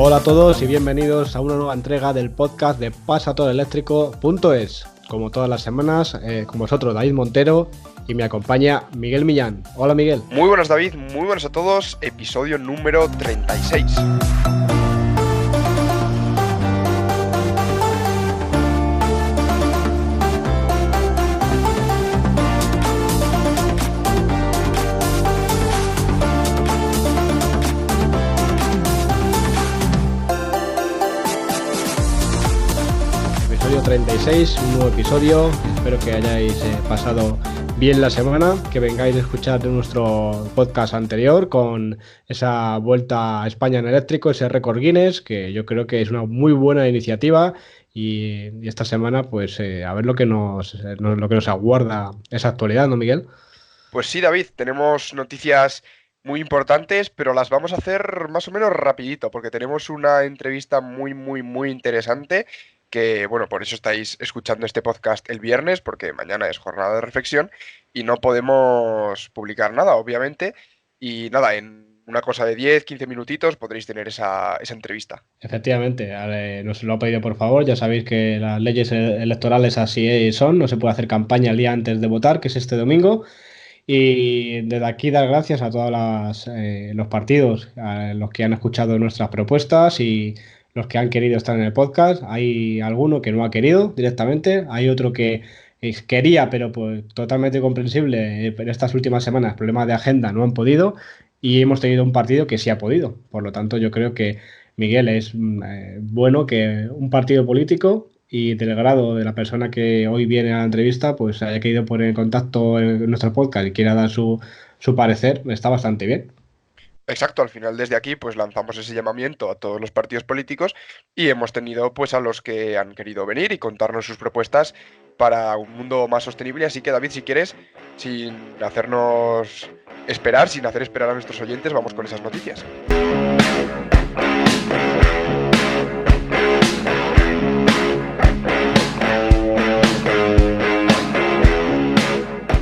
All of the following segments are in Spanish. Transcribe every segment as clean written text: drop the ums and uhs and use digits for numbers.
Hola a todos y bienvenidos a una nueva entrega del podcast de pasatodoeléctrico.es. Como todas las semanas, con vosotros David Montero y me acompaña Miguel Millán. Hola Miguel. Muy buenas David, muy buenas a todos, episodio número 36. Episodio 36, un nuevo episodio. Espero que hayáis pasado bien la semana, que vengáis a escuchar nuestro podcast anterior con esa vuelta a España en eléctrico, ese récord Guinness, que yo creo que es una muy buena iniciativa y esta semana pues a ver lo que nos aguarda esa actualidad, ¿no, Miguel? Pues sí David, tenemos noticias muy importantes, pero las vamos a hacer más o menos rapidito, porque tenemos una entrevista muy interesante, que bueno, por eso estáis escuchando este podcast el viernes, porque mañana es jornada de reflexión y no podemos publicar nada, obviamente, y nada, en una cosa de 10-15 minutitos podréis tener esa entrevista. Efectivamente, nos lo ha pedido por favor. Ya sabéis que las leyes electorales así son, no se puede hacer campaña el día antes de votar, que es este domingo. Y desde aquí dar gracias a todos los partidos, a los que han escuchado nuestras propuestas y los que han querido estar en el podcast. Hay alguno que no ha querido directamente, hay otro que quería, pero pues totalmente comprensible, pero estas últimas semanas, problemas de agenda, no han podido. Y hemos tenido un partido que sí ha podido. Por lo tanto, yo creo que Miguel es bueno que un partido político y del grado de la persona que hoy viene a la entrevista, pues haya querido poner en contacto en nuestro podcast y quiera dar su parecer, está bastante bien. Exacto, al final desde aquí pues lanzamos ese llamamiento a todos los partidos políticos y hemos tenido pues a los que han querido venir y contarnos sus propuestas para un mundo más sostenible. Así que David, si quieres, sin hacernos esperar, sin hacer esperar a nuestros oyentes, vamos con esas noticias.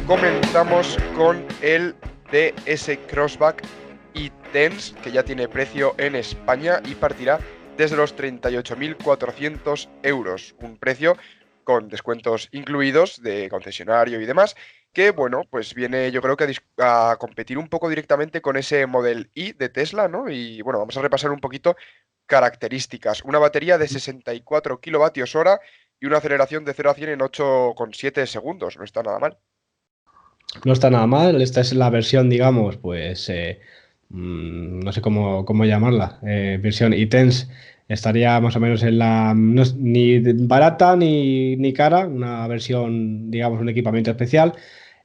Comenzamos con el DS Crossback iTens, que ya tiene precio en España y partirá desde los 38.400 euros. Un precio con descuentos incluidos de concesionario y demás, que bueno, pues viene yo creo que a competir un poco directamente con ese Model Y de Tesla, ¿no? Y bueno, vamos a repasar un poquito características. Una batería de 64 kilovatios hora y una aceleración de 0 a 100 en 8,7 segundos. No está nada mal. No está nada mal, esta es la versión, digamos, pues no sé cómo llamarla, versión iTens. Estaría más o menos en la, no es ni barata ni cara, una versión, digamos, un equipamiento especial.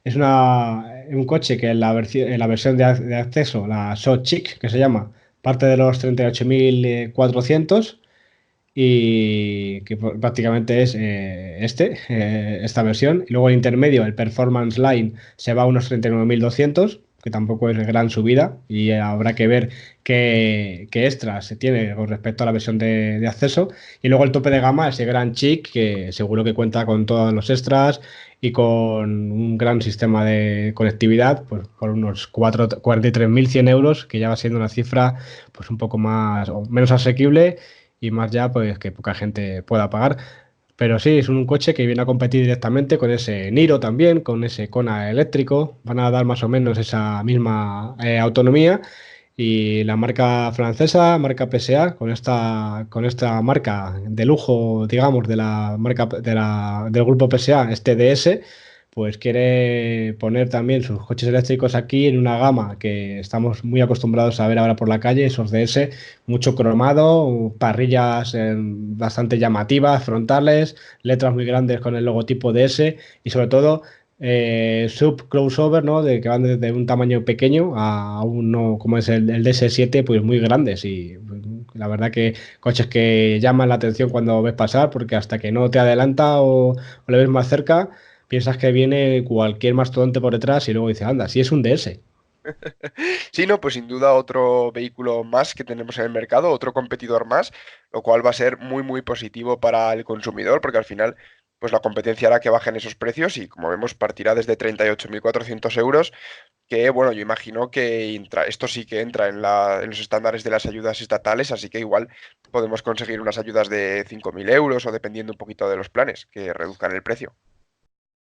Es un coche que en la versión de acceso, la So Chic, que se llama, parte de los 38.400 y que prácticamente es esta versión. Y luego el intermedio, el Performance Line, se va a unos 39.200, que tampoco es gran subida, y habrá que ver qué extras se tiene con respecto a la versión de acceso. Y luego el tope de gama, ese Grand Chic, que seguro que cuenta con todos los extras y con un gran sistema de conectividad, pues por unos 43.100 euros, que ya va siendo una cifra pues un poco más o menos asequible y más ya pues que poca gente pueda pagar. Pero sí, es un coche que viene a competir directamente con ese Niro también, con ese Kona eléctrico. Van a dar más o menos esa misma autonomía. Y la marca francesa, marca PSA, con esta marca de lujo, digamos, de la marca del grupo PSA, este DS, pues quiere poner también sus coches eléctricos aquí en una gama que estamos muy acostumbrados a ver ahora por la calle, esos DS, mucho cromado, parrillas bastante llamativas, frontales, letras muy grandes con el logotipo DS y sobre todo sub crossover, ¿no? De que van desde un tamaño pequeño a uno como es el DS7, pues muy grandes y pues, la verdad que coches que llaman la atención cuando ves pasar porque hasta que no te adelanta o le ves más cerca piensas que viene cualquier mastodonte por detrás y luego dices, anda, si es un DS. Sí, no, pues sin duda otro vehículo más que tenemos en el mercado, otro competidor más, lo cual va a ser muy positivo para el consumidor, porque al final pues la competencia hará que bajen esos precios y como vemos partirá desde 38.400 euros, que bueno, yo imagino que esto sí que entra en los estándares de las ayudas estatales, así que igual podemos conseguir unas ayudas de 5.000 euros o dependiendo un poquito de los planes que reduzcan el precio.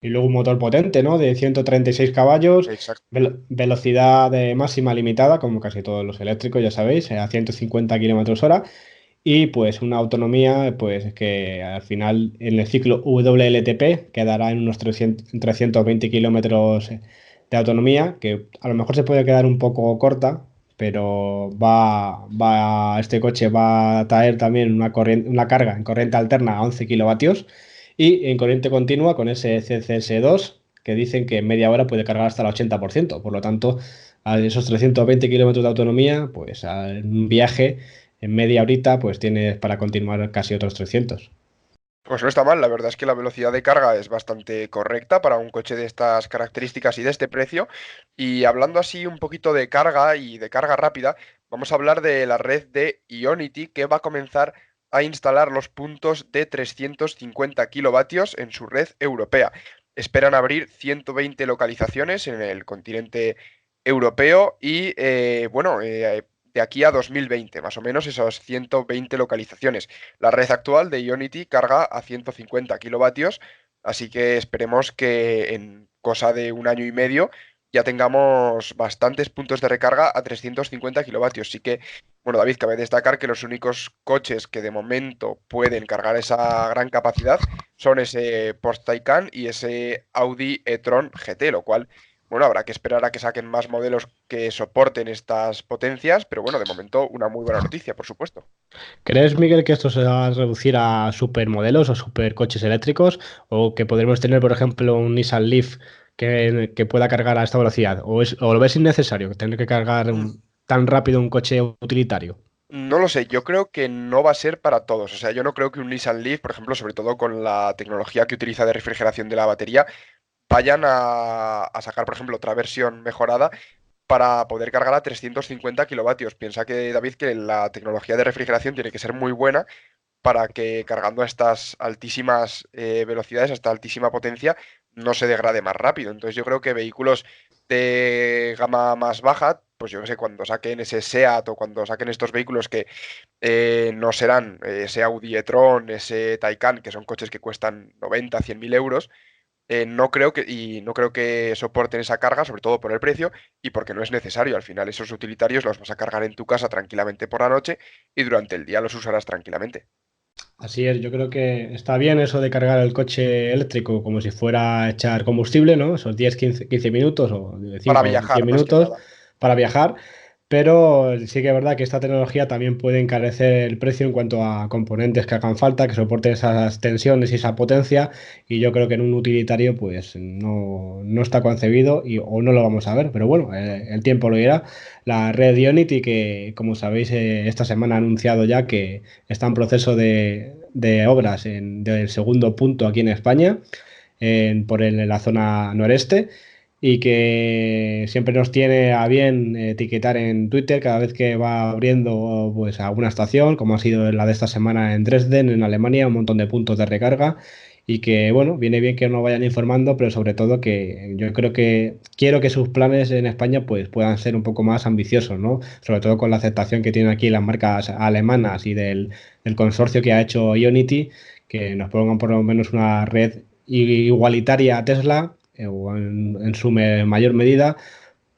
Y luego un motor potente, ¿no? De 136 caballos, Exacto. velocidad máxima limitada, como casi todos los eléctricos, ya sabéis, a 150 kilómetros hora. Y pues una autonomía, pues que al final en el ciclo WLTP quedará en unos 320 kilómetros de autonomía, que a lo mejor se puede quedar un poco corta, pero este coche va a traer también una carga en corriente alterna a 11 kilovatios y en corriente continua con ese CCS2 que dicen que en media hora puede cargar hasta el 80%. Por lo tanto, a esos 320 kilómetros de autonomía, pues en un viaje en media horita, pues tienes para continuar casi otros 300. Pues no está mal, la verdad es que la velocidad de carga es bastante correcta para un coche de estas características y de este precio. Y hablando así un poquito de carga y de carga rápida, vamos a hablar de la red de Ionity que va a comenzar a instalar los puntos de 350 kilovatios en su red europea. Esperan abrir 120 localizaciones en el continente europeo y de aquí a 2020, más o menos esas 120 localizaciones. La red actual de Ionity carga a 150 kilovatios, así que esperemos que en cosa de un año y medio ya tengamos bastantes puntos de recarga a 350 kilovatios. Sí que, bueno, David, cabe destacar que los únicos coches que de momento pueden cargar esa gran capacidad son ese Porsche Taycan y ese Audi e-tron GT, lo cual, bueno, habrá que esperar a que saquen más modelos que soporten estas potencias, pero bueno, de momento una muy buena noticia, por supuesto. ¿Crees, Miguel, que esto se va a reducir a supermodelos o supercoches eléctricos? ¿O que podremos tener, por ejemplo, un Nissan Leaf que pueda cargar a esta velocidad? ¿O lo ves innecesario tener que cargar tan rápido un coche utilitario? No lo sé, yo creo que no va a ser para todos. O sea, yo no creo que un Nissan Leaf, por ejemplo, sobre todo con la tecnología que utiliza de refrigeración de la batería, vayan a sacar, por ejemplo, otra versión mejorada para poder cargar a 350 kilovatios. Piensa que, David, que la tecnología de refrigeración tiene que ser muy buena para que cargando a estas altísimas velocidades, a esta altísima potencia, no se degrade más rápido. Entonces yo creo que vehículos de gama más baja, pues yo que sé, cuando saquen ese SEAT o cuando saquen estos vehículos que no serán ese Audi e-tron, ese Taycan, que son coches que cuestan 90, 100 mil euros, no creo que soporten esa carga, sobre todo por el precio y porque no es necesario. Al final esos utilitarios los vas a cargar en tu casa tranquilamente por la noche y durante el día los usarás tranquilamente. Así es, yo creo que está bien eso de cargar el coche eléctrico como si fuera a echar combustible, ¿no? Esos 10, 15 minutos o de Para 5 o 10 viajar, más que minutos nada. para viajar, pero sí que es verdad que esta tecnología también puede encarecer el precio en cuanto a componentes que hagan falta, que soporten esas tensiones y esa potencia, y yo creo que en un utilitario pues no está concebido o no lo vamos a ver, pero bueno, el tiempo lo dirá. La red Ionity que, como sabéis, esta semana ha anunciado ya que está en proceso de obras del segundo punto aquí en España, en la zona noreste, y que siempre nos tiene a bien etiquetar en Twitter cada vez que va abriendo pues alguna estación, como ha sido la de esta semana en Dresden, en Alemania, un montón de puntos de recarga. Y que, bueno, viene bien que nos vayan informando, pero sobre todo que yo creo que quiero que sus planes en España pues puedan ser un poco más ambiciosos, ¿no? Sobre todo con la aceptación que tienen aquí las marcas alemanas y del consorcio que ha hecho Ionity, que nos pongan por lo menos una red igualitaria a Tesla o en su mayor medida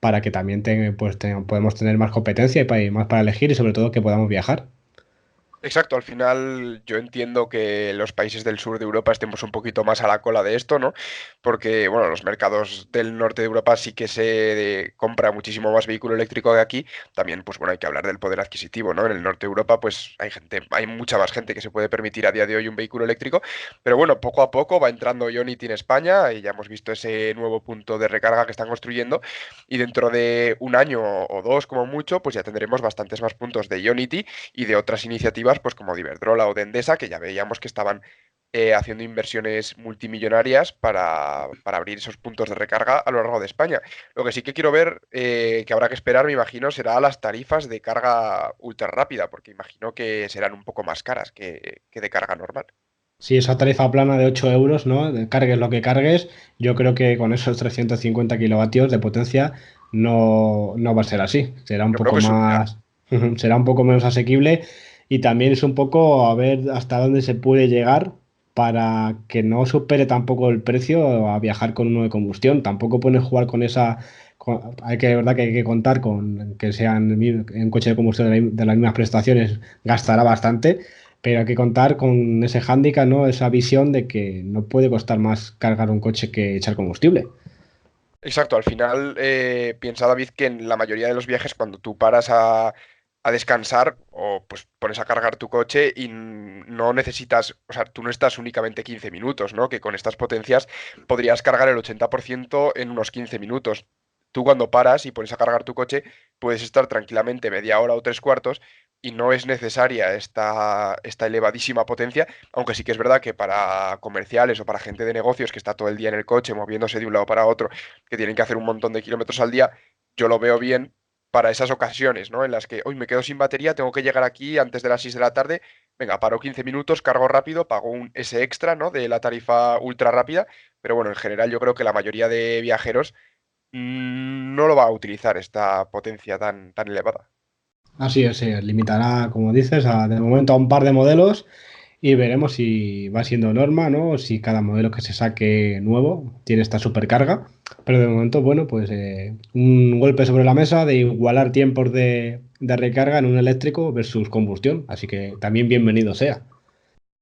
para que también podemos tener más competencia y más para elegir y sobre todo que podamos viajar. Exacto, al final yo entiendo que los países del sur de Europa estemos un poquito más a la cola de esto, ¿no? Porque, bueno, los mercados del norte de Europa sí que se compra muchísimo más vehículo eléctrico que aquí. También, pues bueno, hay que hablar del poder adquisitivo, ¿no? En el norte de Europa, pues hay mucha más gente que se puede permitir a día de hoy un vehículo eléctrico. Pero bueno, poco a poco va entrando Ionity en España y ya hemos visto ese nuevo punto de recarga que están construyendo. Y dentro de un año o dos, como mucho, pues ya tendremos bastantes más puntos de Ionity y de otras iniciativas, pues como de Iberdrola o de Endesa, que ya veíamos que estaban haciendo inversiones multimillonarias para abrir esos puntos de recarga a lo largo de España. Lo que sí que quiero ver, que habrá que esperar, me imagino, será las tarifas de carga ultra rápida, porque imagino que serán un poco más caras que de carga normal. Si esa tarifa plana de 8 euros, ¿no? Cargues lo que cargues, yo creo que con esos 350 kilovatios de potencia no va a ser así. Será un Yo creo poco que subirá. más, será un poco menos asequible y también es un poco a ver hasta dónde se puede llegar para que no supere tampoco el precio a viajar con uno de combustión. Tampoco puedes jugar con esa. Hay que, de verdad que hay que contar con que sean un coche de combustión de las mismas prestaciones, gastará bastante, pero hay que contar con ese hándicap, ¿no? Esa visión de que no puede costar más cargar un coche que echar combustible. Exacto, al final piensa David que en la mayoría de los viajes cuando tú paras a descansar o pues pones a cargar tu coche y no necesitas, o sea, tú no estás únicamente 15 minutos, ¿no? Que con estas potencias podrías cargar el 80% en unos 15 minutos. Tú cuando paras y pones a cargar tu coche puedes estar tranquilamente media hora o tres cuartos y no es necesaria esta elevadísima potencia, aunque sí que es verdad que para comerciales o para gente de negocios que está todo el día en el coche moviéndose de un lado para otro, que tienen que hacer un montón de kilómetros al día, yo lo veo bien para esas ocasiones, ¿no? En las que hoy me quedo sin batería, tengo que llegar aquí antes de las 6 de la tarde, venga, paro 15 minutos, cargo rápido, pago un ese extra, ¿no? De la tarifa ultra rápida, pero bueno, en general yo creo que la mayoría de viajeros no lo va a utilizar esta potencia tan elevada. Así es, se limitará, como dices, de momento a un par de modelos y veremos si va siendo norma, ¿no? O si cada modelo que se saque nuevo tiene esta supercarga. Pero de momento, bueno, pues un golpe sobre la mesa de igualar tiempos de recarga en un eléctrico versus combustión. Así que también bienvenido sea.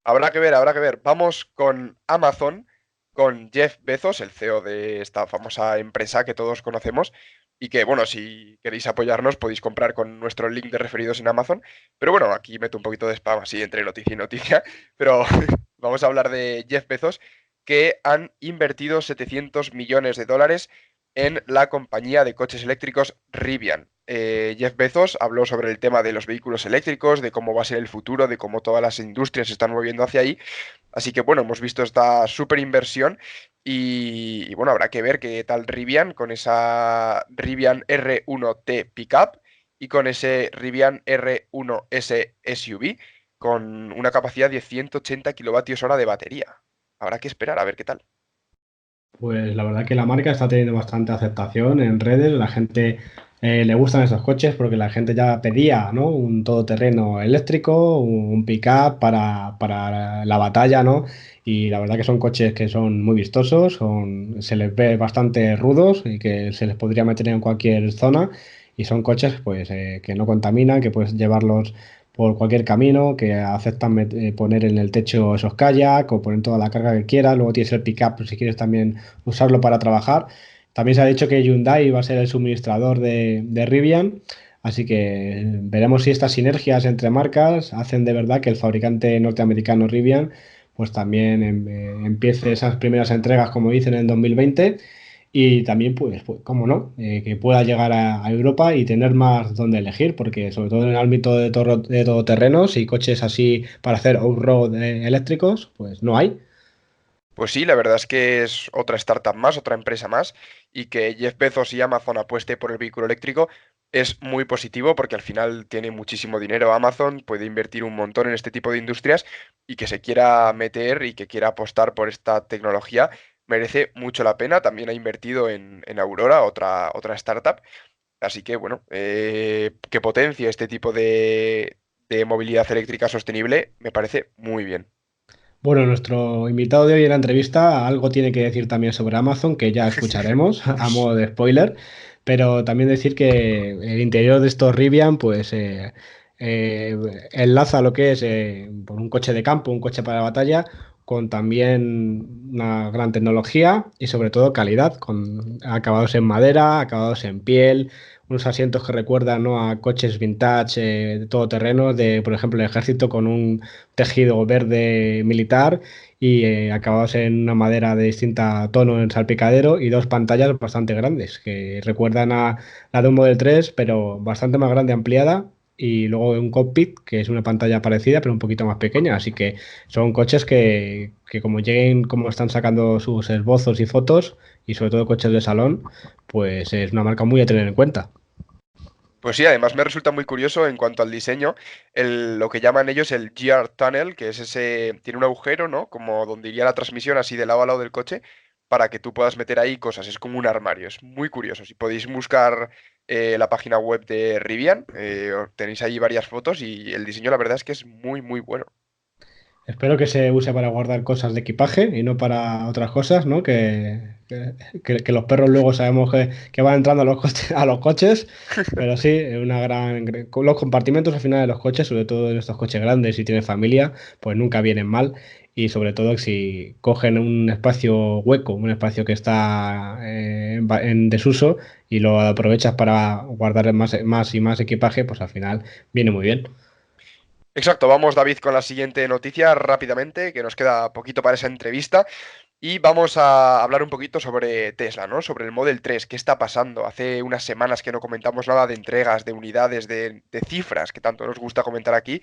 Habrá que ver, habrá que ver. Vamos con Amazon, con Jeff Bezos, el CEO de esta famosa empresa que todos conocemos y que, bueno, si queréis apoyarnos podéis comprar con nuestro link de referidos en Amazon. Pero bueno, aquí meto un poquito de spam así entre noticia y noticia, pero vamos a hablar de Jeff Bezos, que han invertido 700 millones de dólares en la compañía de coches eléctricos Rivian. Jeff Bezos habló sobre el tema de los vehículos eléctricos, de cómo va a ser el futuro, de cómo todas las industrias se están moviendo hacia ahí. Así que bueno, hemos visto esta súper inversión y bueno, habrá que ver qué tal Rivian con esa Rivian R1T Pickup y con ese Rivian R1S SUV con una capacidad de 180 kilovatios hora de batería. Habrá que esperar a ver qué tal. Pues la verdad que la marca está teniendo bastante aceptación en redes. La gente le gustan esos coches porque la gente ya pedía, ¿no? Un todoterreno eléctrico, un pick-up para la batalla, ¿no? Y la verdad que son coches que son muy vistosos, se les ve bastante rudos y que se les podría meter en cualquier zona. Y son coches pues que no contaminan, que puedes llevarlos por cualquier camino, que aceptan poner en el techo esos kayak o poner toda la carga que quieras. Luego tienes el pickup pues, si quieres también usarlo para trabajar. También se ha dicho que Hyundai va a ser el suministrador de Rivian, así que veremos si estas sinergias entre marcas hacen de verdad que el fabricante norteamericano Rivian pues también empiece esas primeras entregas, como dicen, en 2020 y también, pues cómo no, que pueda llegar a Europa y tener más donde elegir, porque sobre todo en el ámbito de todoterrenos y coches así para hacer off-road eléctricos, pues no hay. Pues sí, la verdad es que es otra startup más, otra empresa más, y que Jeff Bezos y Amazon apueste por el vehículo eléctrico es muy positivo porque al final tiene muchísimo dinero Amazon, puede invertir un montón en este tipo de industrias y que se quiera meter y que quiera apostar por esta tecnología merece mucho la pena. También ha invertido en Aurora, otra startup. Así que bueno, que potencie este tipo de movilidad eléctrica sostenible me parece muy bien. Bueno, nuestro invitado de hoy en la entrevista algo tiene que decir también sobre Amazon, que ya escucharemos a modo de spoiler, pero también decir que el interior de estos Rivian, pues eh, enlaza lo que es por un coche de campo, un coche para batalla, con también una gran tecnología y sobre todo calidad, con acabados en madera, acabados en piel, unos asientos que recuerdan, ¿no? A coches vintage, de todoterreno, de por ejemplo el ejército con un tejido verde militar y acabados en una madera de distinta tono en salpicadero y dos pantallas bastante grandes que recuerdan a la de un Model 3 pero bastante más grande, ampliada y luego un cockpit que es una pantalla parecida pero un poquito más pequeña, así que son coches que como lleguen, como están sacando sus esbozos y fotos y sobre todo coches de salón, pues es una marca muy a tener en cuenta. Pues sí, además me resulta muy curioso en cuanto al diseño, lo que llaman ellos el GR Tunnel, que es ese, tiene un agujero, ¿no? Como donde iría la transmisión, así de lado a lado del coche, para que tú puedas meter ahí cosas. Es como un armario, es muy curioso. Si podéis buscar la página web de Rivian, tenéis ahí varias fotos y el diseño la verdad es que es muy, muy bueno. Espero que se use para guardar cosas de equipaje y no para otras cosas, ¿no? Que los perros luego sabemos que van entrando a los coches, a los coches, pero sí, con los compartimentos al final de los coches, sobre todo en estos coches grandes, si tienes familia, pues nunca vienen mal. Y sobre todo si cogen un espacio hueco, un espacio que está en desuso y lo aprovechas para guardar más y más equipaje, pues al final viene muy bien. Exacto, vamos David con la siguiente noticia rápidamente, que nos queda poquito para esa entrevista. Y vamos a hablar un poquito sobre Tesla, ¿no? Sobre el Model 3, qué está pasando. Hace unas semanas que no comentamos nada de entregas, de unidades, de cifras, que tanto nos gusta comentar aquí.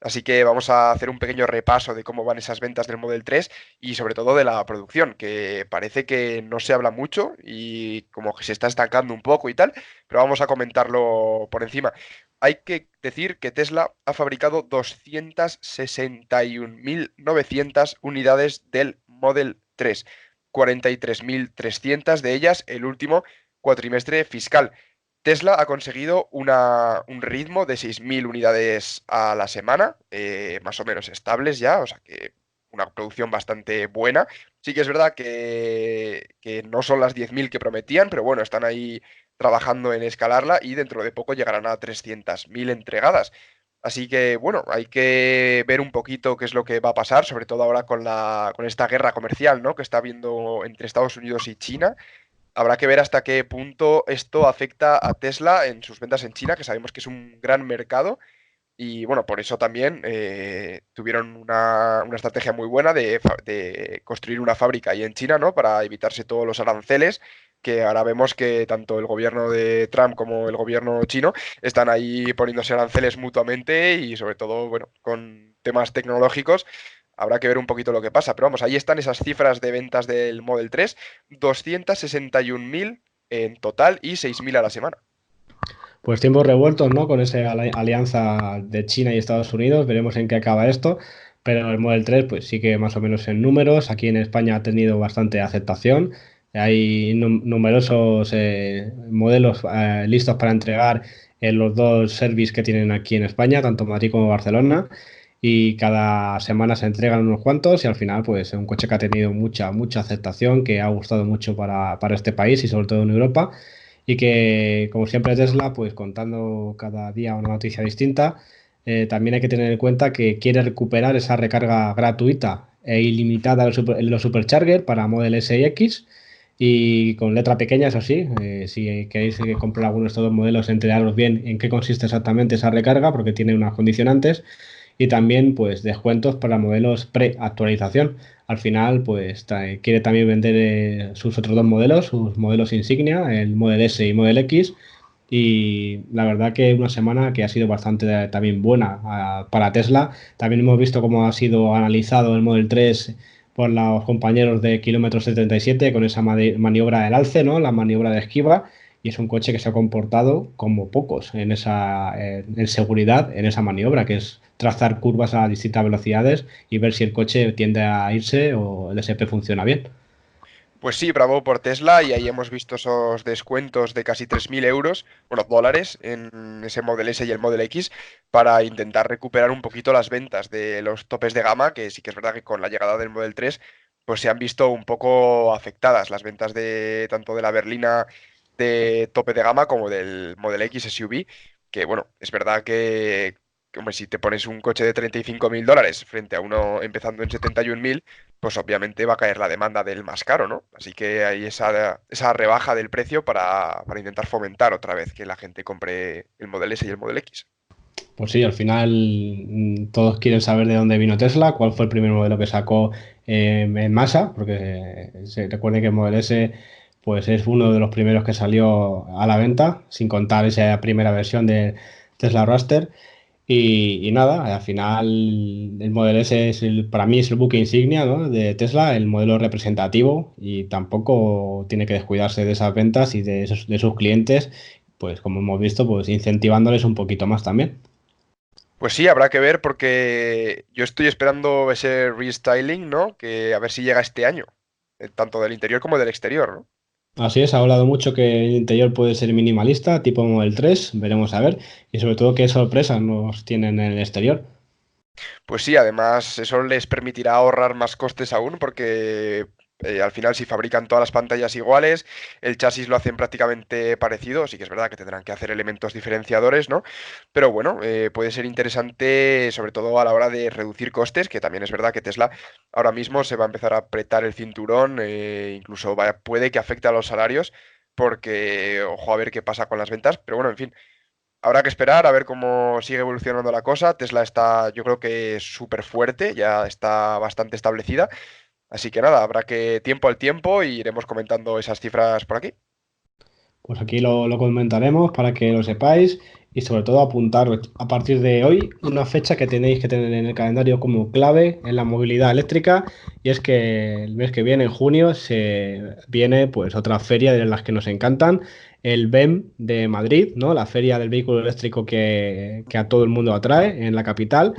Así que vamos a hacer un pequeño repaso de cómo van esas ventas del Model 3 y sobre todo de la producción, que parece que no se habla mucho y como que se está estancando un poco y tal, pero vamos a comentarlo por encima. Hay que decir que Tesla ha fabricado 261.900 unidades del Model 3, 43.300 de ellas el último cuatrimestre fiscal. Tesla ha conseguido un ritmo de 6.000 unidades a la semana, más o menos estables ya, o sea que una producción bastante buena. Sí que es verdad que no son las 10.000 que prometían, pero bueno, están ahí trabajando en escalarla y dentro de poco llegarán a 300.000 entregadas. Así que bueno, hay que ver un poquito qué es lo que va a pasar, sobre todo ahora con esta guerra comercial, ¿no? Que está habiendo entre Estados Unidos y China. Habrá que ver hasta qué punto esto afecta a Tesla en sus ventas en China, que sabemos que es un gran mercado. Y bueno, por eso también tuvieron una estrategia muy buena de construir una fábrica ahí en China, ¿no? Para evitarse todos los aranceles, que ahora vemos que tanto el gobierno de Trump como el gobierno chino están ahí poniéndose aranceles mutuamente y sobre todo, bueno, con temas tecnológicos. Habrá que ver un poquito lo que pasa, pero vamos, ahí están esas cifras de ventas del Model 3, 261.000 en total y 6.000 a la semana. Pues tiempos revueltos, ¿no? Con esa alianza de China y Estados Unidos, veremos en qué acaba esto. Pero el Model 3, pues sí que más o menos en números. Aquí en España ha tenido bastante aceptación. Hay numerosos modelos listos para entregar en los dos servicios que tienen aquí en España, tanto Madrid como Barcelona. Y cada semana se entregan unos cuantos y al final, pues es un coche que ha tenido mucha aceptación, que ha gustado mucho para este país y sobre todo en Europa y que, como siempre, Tesla, pues contando cada día una noticia distinta, también hay que tener en cuenta que quiere recuperar esa recarga gratuita e ilimitada en los Supercharger para Model S y X y con letra pequeña, eso sí, si queréis comprar alguno de estos dos modelos, enteraros bien en qué consiste exactamente esa recarga, porque tiene unas condicionantes y también pues descuentos para modelos pre-actualización. Al final, pues quiere también vender sus otros dos modelos, sus modelos insignia, el Model S y Model X. Y la verdad que una semana que ha sido bastante también buena para Tesla. También hemos visto cómo ha sido analizado el Model 3 por los compañeros de Kilómetro 77 con esa maniobra del alce, ¿no? La maniobra de esquiva. Y es un coche que se ha comportado como pocos en seguridad en esa maniobra, que es trazar curvas a distintas velocidades y ver si el coche tiende a irse o el SP funciona bien. Pues sí, bravo por Tesla y ahí hemos visto esos descuentos de casi 3.000 euros, bueno, dólares en ese Model S y el Model X para intentar recuperar un poquito las ventas de los topes de gama, que sí que es verdad que con la llegada del Model 3 pues se han visto un poco afectadas las ventas de tanto de la berlina de tope de gama como del Model X SUV, que bueno, es verdad que, hombre, si te pones un coche de 35.000 dólares frente a uno empezando en 71.000 pues obviamente va a caer la demanda del más caro, ¿no? Así que hay esa rebaja del precio para intentar fomentar otra vez que la gente compre el Model S y el Model X. Pues sí, al final todos quieren saber de dónde vino Tesla, cuál fue el primer modelo que sacó en masa, porque se recuerde que el Model S pues es uno de los primeros que salió a la venta, sin contar esa primera versión de Tesla Roadster. Y nada, al final el Model S para mí es el buque insignia, ¿no? De Tesla, el modelo representativo y tampoco tiene que descuidarse de esas ventas y de sus clientes pues como hemos visto, pues incentivándoles un poquito más también. Pues sí, habrá que ver porque yo estoy esperando ese restyling, ¿no? Que a ver si llega este año, tanto del interior como del exterior, ¿no? Así es, ha hablado mucho que el interior puede ser minimalista, tipo Model 3, veremos a ver, y sobre todo qué sorpresas nos tienen en el exterior. Pues sí, además eso les permitirá ahorrar más costes aún porque al final si fabrican todas las pantallas iguales, el chasis lo hacen prácticamente parecido, sí que es verdad que tendrán que hacer elementos diferenciadores, ¿no? Pero bueno, puede ser interesante sobre todo a la hora de reducir costes, que también es verdad que Tesla ahora mismo se va a empezar a apretar el cinturón, incluso puede que afecte a los salarios porque ojo a ver qué pasa con las ventas, pero bueno, en fin. Habrá que esperar a ver cómo sigue evolucionando la cosa. Tesla está, yo creo que súper fuerte, ya está bastante establecida. Así que nada, habrá que tiempo al tiempo y iremos comentando esas cifras por aquí. Pues aquí lo comentaremos para que lo sepáis y sobre todo apuntar a partir de hoy una fecha que tenéis que tener en el calendario como clave en la movilidad eléctrica y es que el mes que viene, en junio, se viene pues otra feria de las que nos encantan, el BEM de Madrid, ¿no? La feria del vehículo eléctrico que a todo el mundo atrae en la capital.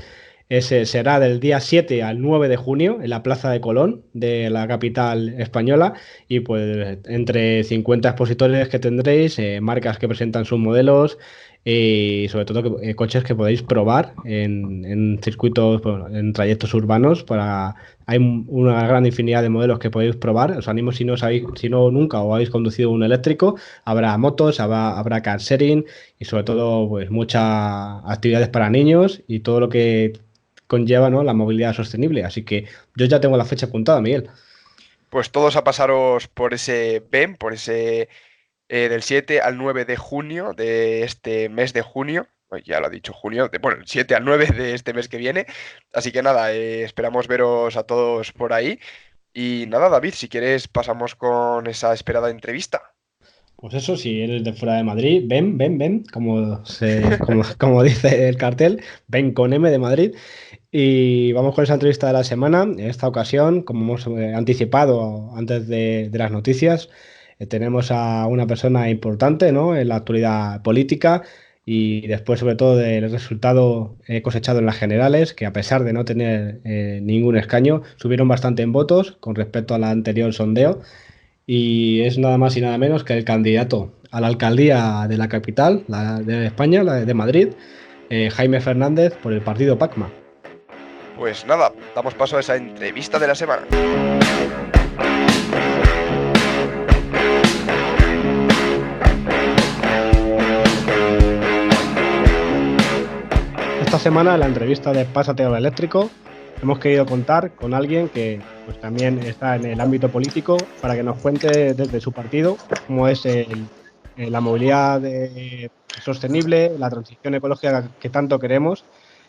Ese será del día 7 al 9 de junio en la Plaza de Colón de la capital española y pues entre 50 expositores que tendréis, marcas que presentan sus modelos y sobre todo coches que podéis probar en circuitos, bueno, en trayectos urbanos. Hay una gran infinidad de modelos que podéis probar. Os animo si no sabéis, si no nunca o habéis conducido un eléctrico, habrá motos, habrá car sharing y sobre todo pues muchas actividades para niños y todo lo que conlleva, ¿no? La movilidad sostenible. Así que yo ya tengo la fecha apuntada, Miguel. Pues todos a pasaros por ese BEM, por ese del 7 al 9 de junio de este mes de junio. Pues ya lo ha dicho junio, bueno, el 7 al 9 de este mes que viene. Así que nada, esperamos veros a todos por ahí. Y nada, David, si quieres pasamos con esa esperada entrevista. Pues eso, si eres de fuera de Madrid, ven, como dice el cartel, ven con M de Madrid. Y vamos con esa entrevista de la semana. En esta ocasión, como hemos anticipado antes de las noticias, tenemos a una persona importante, ¿no? En la actualidad política y después, sobre todo, del resultado cosechado en las generales, que a pesar de no tener ningún escaño, subieron bastante en votos con respecto al anterior sondeo y es nada más y nada menos que el candidato a la alcaldía de la capital, la de España, la de Madrid, Jaime Fernández, por el partido PACMA. Pues nada, damos paso a esa entrevista de la semana. Esta semana, en la entrevista de Pásate al Eléctrico, hemos querido contar con alguien que pues, también está en el ámbito político para que nos cuente desde su partido cómo es la movilidad sostenible, la transición ecológica que tanto queremos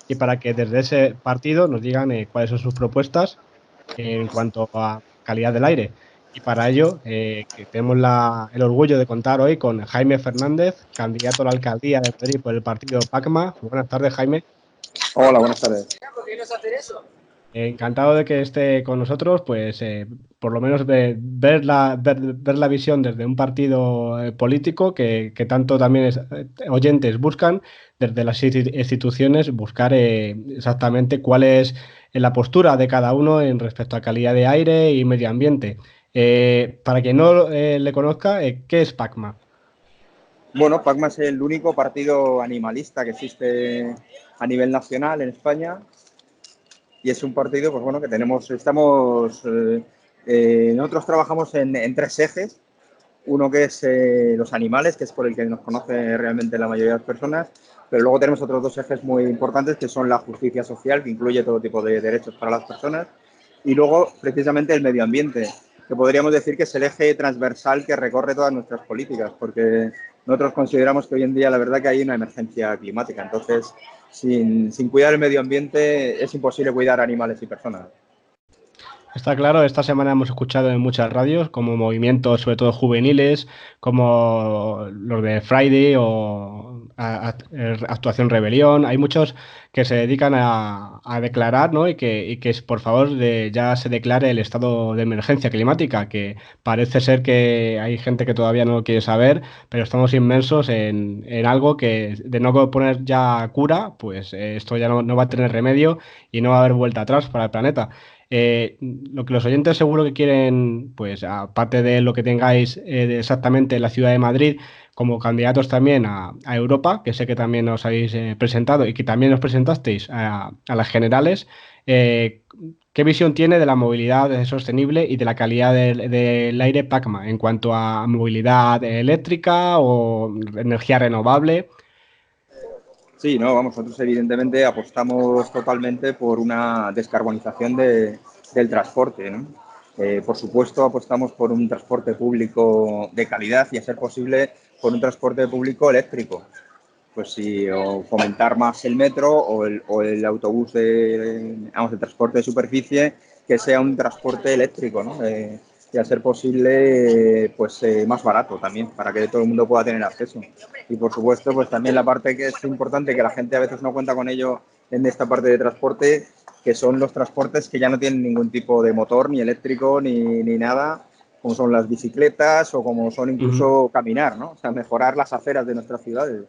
y para que desde ese partido nos digan cuáles son sus propuestas en cuanto a calidad del aire. Y para ello que tenemos el orgullo de contar hoy con Jaime Fernández, candidato a la alcaldía de Madrid por el partido PACMA. Buenas tardes, Jaime. Hola, buenas tardes. Encantado de que esté con nosotros, pues por lo menos ver la visión desde un partido político que tanto también oyentes buscan, desde las instituciones, buscar exactamente cuál es la postura de cada uno en respecto a calidad de aire y medio ambiente. Para quien no le conozca, ¿qué es PACMA? Bueno, PACMA es el único partido animalista que existe a nivel nacional en España y es un partido, pues bueno, que nosotros trabajamos en tres ejes. Uno que es los animales, que es por el que nos conoce realmente la mayoría de las personas, pero luego tenemos otros dos ejes muy importantes que son la justicia social, que incluye todo tipo de derechos para las personas, y luego precisamente el medio ambiente, que podríamos decir que es el eje transversal que recorre todas nuestras políticas, porque nosotros consideramos que hoy en día la verdad que hay una emergencia climática, entonces sin cuidar el medio ambiente es imposible cuidar animales y personas. Está claro, esta semana hemos escuchado en muchas radios como movimientos, sobre todo juveniles, como los de Friday o actuación rebelión. Hay muchos que se dedican a declarar, ¿no? Y que por favor ya se declare el estado de emergencia climática, que parece ser que hay gente que todavía no lo quiere saber, pero estamos inmersos en algo que de no poner ya cura, pues esto ya no va a tener remedio y no va a haber vuelta atrás para el planeta. Lo que los oyentes seguro que quieren, pues aparte de lo que tengáis exactamente en la ciudad de Madrid, como candidatos también a Europa, que sé que también os habéis presentado y que también os presentasteis a las generales, ¿qué visión tiene de la movilidad sostenible y de la calidad del aire Pacma en cuanto a movilidad eléctrica o energía renovable? Sí, no, vamos, nosotros evidentemente apostamos totalmente por una descarbonización del transporte, ¿no? Por supuesto, apostamos por un transporte público de calidad y, a ser posible, por un transporte público eléctrico. Pues sí, o fomentar más el metro o el autobús vamos, el transporte de superficie, que sea un transporte eléctrico, ¿no? Y a ser posible, pues más barato también, para que todo el mundo pueda tener acceso. Y por supuesto, pues también la parte que es importante, que la gente a veces no cuenta con ello en esta parte de transporte, que son los transportes que ya no tienen ningún tipo de motor, ni eléctrico, ni nada, como son las bicicletas o como son Ujú. incluso caminar, ¿no? O sea, mejorar las aceras de nuestras ciudades.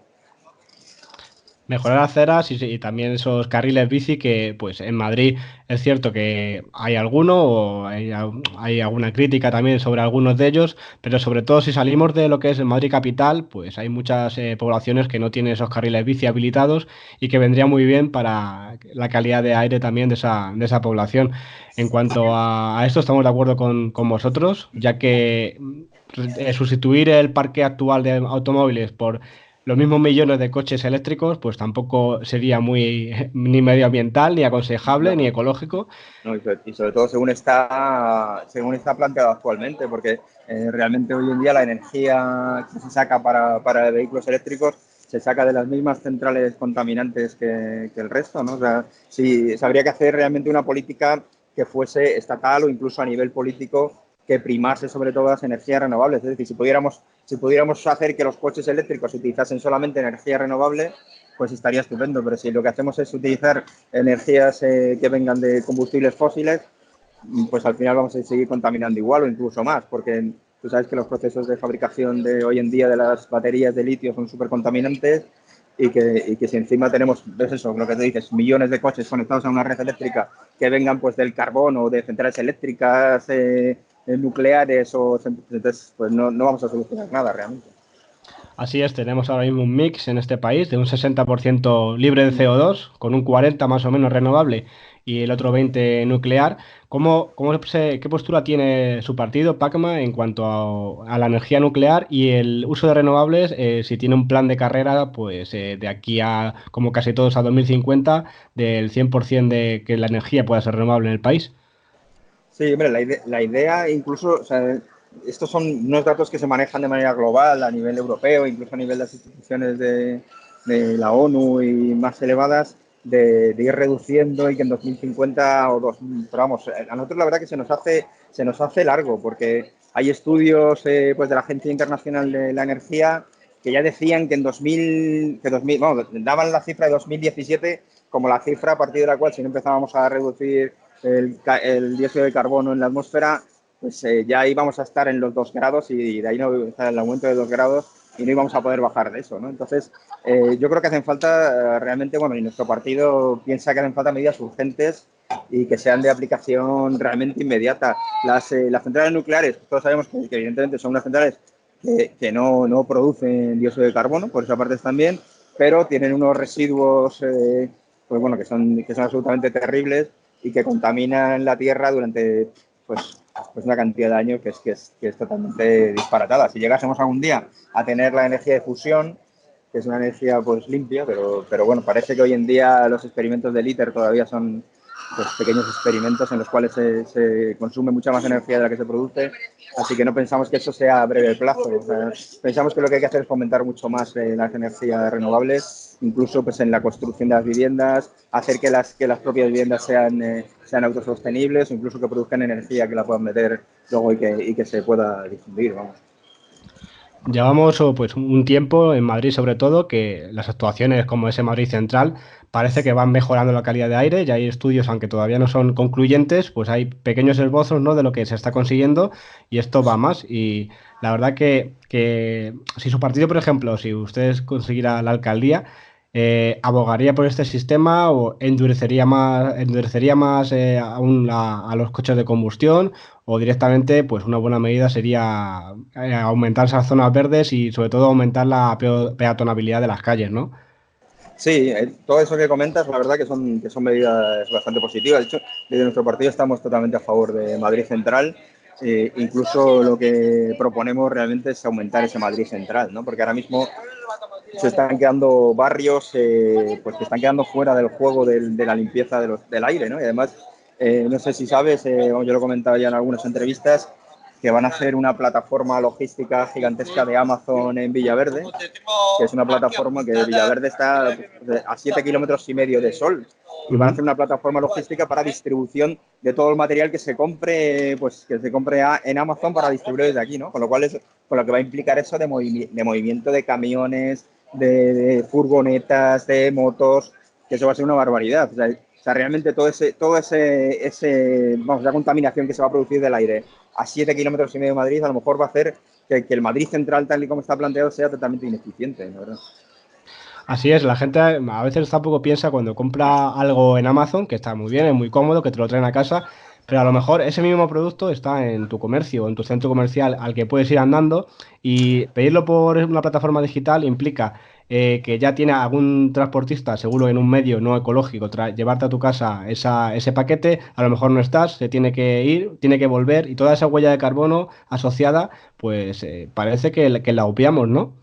Mejorar aceras y también esos carriles bici que, pues en Madrid es cierto que hay alguno o hay alguna crítica también sobre algunos de ellos, pero sobre todo si salimos de lo que es el Madrid capital, pues hay muchas poblaciones que no tienen esos carriles bici habilitados y que vendría muy bien para la calidad de aire también de esa población. En cuanto a esto, estamos de acuerdo con vosotros, ya que sustituir el parque actual de automóviles por los mismos millones de coches eléctricos, pues tampoco sería muy ni medioambiental, ni aconsejable, ni No, ecológico. no, y sobre todo según está planteado actualmente, porque realmente hoy en día la energía que se saca para vehículos eléctricos se saca de las mismas centrales contaminantes que el resto, ¿no? O sea, sí, se habría que hacer realmente una política que fuese estatal o incluso a nivel político que primase sobre todo las energías renovables. Es decir, si pudiéramos hacer que los coches eléctricos utilizasen solamente energía renovable, pues estaría estupendo. Pero si lo que hacemos es utilizar energías que vengan de combustibles fósiles, pues al final vamos a seguir contaminando igual o incluso más, porque tú sabes que los procesos de fabricación de hoy en día de las baterías de litio son súper contaminantes y que si encima tenemos, ves eso, lo que te dices, millones de coches conectados a una red eléctrica que vengan pues del carbón o de centrales eléctricas nucleares, entonces pues no vamos a solucionar nada realmente. Así es, tenemos ahora mismo un mix en este país de un 60% libre de CO2, con un 40% más o menos renovable y el otro 20% nuclear. ¿Qué postura tiene su partido, Pacma, en cuanto a la energía nuclear y el uso de renovables? Si tiene un plan de carrera, pues de aquí a, como casi todos, a 2050, del 100% de que la energía pueda ser renovable en el país. Sí, hombre, la idea incluso, o sea, estos son unos datos que se manejan de manera global a nivel europeo, incluso a nivel de las instituciones de la ONU y más elevadas, de ir reduciendo y que en 2050 o dos, pero vamos, a nosotros la verdad que se nos hace largo, porque hay estudios pues de la Agencia Internacional de la Energía que ya decían que en 2000, vamos, daban la cifra de 2017 como la cifra a partir de la cual, si no empezábamos a reducir el dióxido de carbono en la atmósfera, pues ya íbamos a estar en los 2 grados y de ahí no está el aumento de 2 grados y no íbamos a poder bajar de eso, ¿no? Entonces, yo creo que hacen falta realmente, bueno, y nuestro partido piensa que hacen falta medidas urgentes y que sean de aplicación realmente inmediata. Las centrales nucleares, todos sabemos que evidentemente son unas centrales que no producen dióxido de carbono, por esa parte también, pero tienen unos residuos pues bueno, que son absolutamente terribles y que contaminan la Tierra durante pues una cantidad de años que es totalmente disparatada. Si llegásemos algún día a tener la energía de fusión, que es una energía pues limpia, pero bueno, parece que hoy en día los experimentos del ITER todavía son pues, pequeños experimentos en los cuales se consume mucha más energía de la que se produce, así que no pensamos que eso sea a breve plazo. O sea, pensamos que lo que hay que hacer es fomentar mucho más las energías renovables, incluso pues en la construcción de las viviendas, hacer que las propias viviendas sean autosostenibles o incluso que produzcan energía que la puedan meter luego y que se pueda difundir, vamos. Llevamos pues un tiempo en Madrid sobre todo que las actuaciones como ese Madrid Central parece que van mejorando la calidad de aire. Ya hay estudios, aunque todavía no son concluyentes, pues hay pequeños esbozos, ¿no?, de lo que se está consiguiendo y esto va más. Y la verdad que si su partido, por ejemplo, si ustedes consiguieran la alcaldía, ¿abogaría por este sistema o endurecería más aún a los coches de combustión? O directamente, pues una buena medida sería aumentar esas zonas verdes y sobre todo aumentar la peatonabilidad de las calles, ¿no? Sí, todo eso que comentas, la verdad que son medidas bastante positivas. De hecho, desde nuestro partido estamos totalmente a favor de Madrid Central. Incluso lo que proponemos realmente es aumentar ese Madrid Central, ¿no? Porque ahora mismo se están quedando barrios pues que están quedando fuera del juego de la limpieza del aire, ¿no? Y además, no sé si sabes, yo lo he comentado ya en algunas entrevistas, que van a hacer una plataforma logística gigantesca de Amazon en Villaverde, que es una plataforma que Villaverde está a 7,5 kilómetros de Sol, y van a Ujú. hacer una plataforma logística para distribución de todo el material que se compre, pues que se compre en Amazon para distribuir desde aquí, ¿no? Con lo cual con lo que va a implicar eso de movimiento de camiones, de furgonetas, de motos, que eso va a ser una barbaridad. O sea, realmente vamos, la contaminación que se va a producir del aire a 7,5 kilómetros de Madrid, a lo mejor va a hacer que el Madrid central, tal y como está planteado, sea totalmente ineficiente, la verdad. Así es, la gente a veces tampoco piensa cuando compra algo en Amazon, que está muy bien, es muy cómodo, que te lo traen a casa, pero a lo mejor ese mismo producto está en tu comercio, en tu centro comercial al que puedes ir andando y pedirlo por una plataforma digital implica que ya tiene algún transportista, seguro en un medio no ecológico, llevarte a tu casa ese paquete, a lo mejor no estás, se tiene que ir, tiene que volver y toda esa huella de carbono asociada, pues parece que la obviamos, ¿no?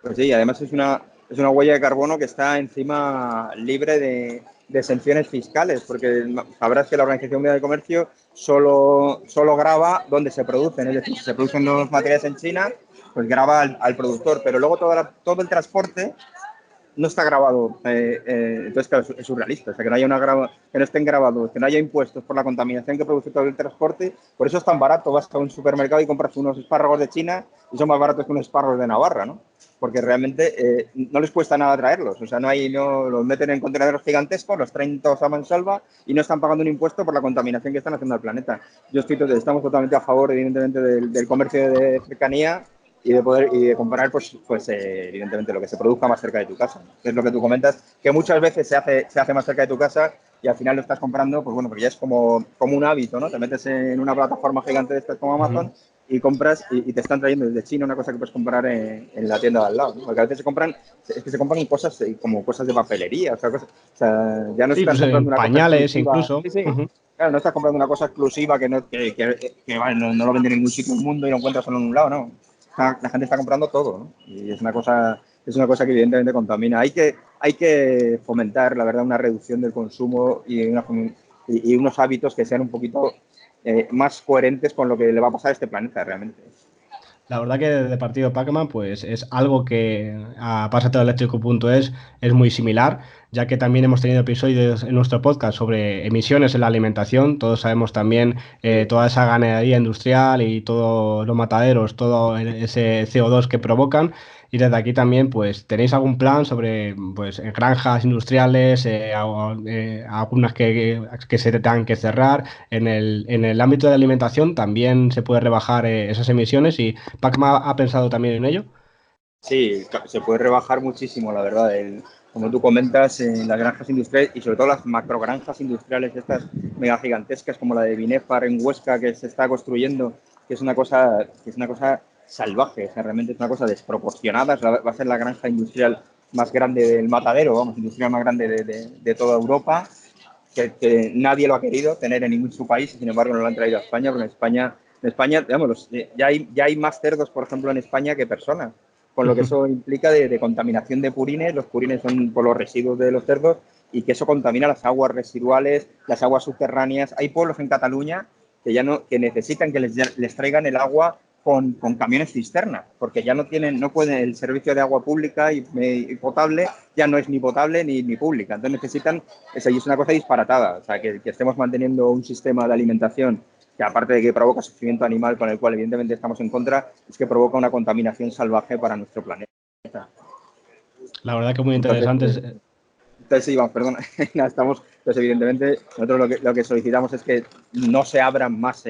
Pues sí, además es una huella de carbono que está encima libre de exenciones fiscales, porque sabrás que la Organización Mundial del Comercio solo graba donde se producen, es decir, si se producen los materiales en China, pues graba al productor, pero luego todo el transporte no está grabado. Entonces, claro, es surrealista. O sea, que no haya que no estén grabados, que no haya impuestos por la contaminación que produce todo el transporte. Por eso es tan barato. Vas a un supermercado y compras unos espárragos de China y son más baratos que unos espárragos de Navarra, ¿no? Porque realmente no les cuesta nada traerlos. O sea, no los meten en contenedores gigantescos, los traen todos a mansalva y no están pagando un impuesto por la contaminación que están haciendo al planeta. Estamos totalmente a favor, evidentemente, del comercio de cercanía y de comprar, evidentemente, lo que se produzca más cerca de tu casa. Es lo que tú comentas, que muchas veces se hace más cerca de tu casa y al final lo estás comprando, pues bueno, porque ya es como un hábito, ¿no? Te metes en una plataforma gigante de estas como Amazon y compras y te están trayendo desde China una cosa que puedes comprar en la tienda de al lado, ¿no? Porque a veces se compran cosas como cosas de papelería, o sea, ya no Sí, estás pues comprando una cosa pañales exclusiva. incluso. Sí, sí. Ujú. Claro, no estás comprando una cosa exclusiva que vale, no lo venden en ningún sitio del mundo y lo encuentras solo en un lado, no. La gente está comprando todo, ¿no? Y es una cosa que evidentemente contamina. Hay que fomentar, la verdad, una reducción del consumo y unos hábitos que sean un poquito más coherentes con lo que le va a pasar a este planeta realmente. La verdad que de partido Pac-Man pues es algo que a pasatoeléctrico.es es muy similar, ya que también hemos tenido episodios en nuestro podcast sobre emisiones en la alimentación. Todos sabemos también toda esa ganadería industrial y todos los mataderos, todo ese CO2 que provocan. Y desde aquí también, pues, ¿tenéis algún plan sobre pues, granjas industriales, algunas que se tengan que cerrar? En el ámbito de la alimentación también se puede rebajar esas emisiones y Pacma ha pensado también en ello. Sí, se puede rebajar muchísimo, la verdad. Como tú comentas, en las granjas industriales y sobre todo las macrogranjas industriales, estas mega gigantescas como la de Binefar en Huesca que se está construyendo, que es una cosa salvaje, o sea, realmente es una cosa desproporcionada. Va a ser la granja industrial más grande del matadero, vamos, industrial más grande de toda Europa, que nadie lo ha querido tener en ningún su país y sin embargo no lo han traído a España, porque en España digamos, ya hay más cerdos, por ejemplo, en España que personas, con lo que eso implica de contaminación de purines. Los purines son por los residuos de los cerdos y que eso contamina las aguas residuales, las aguas subterráneas. Hay pueblos en Cataluña que necesitan que les traigan el agua con camiones cisterna, porque ya no pueden, el servicio de agua pública y potable ya no es ni potable ni pública. Entonces necesitan, y es una cosa disparatada, o sea, que estemos manteniendo un sistema de alimentación que aparte de que provoca sufrimiento animal, con el cual evidentemente estamos en contra, es que provoca una contaminación salvaje para nuestro planeta. La verdad que muy Entonces, interesante. entonces sí, vamos, perdona, entonces evidentemente nosotros lo que solicitamos es que no se abran más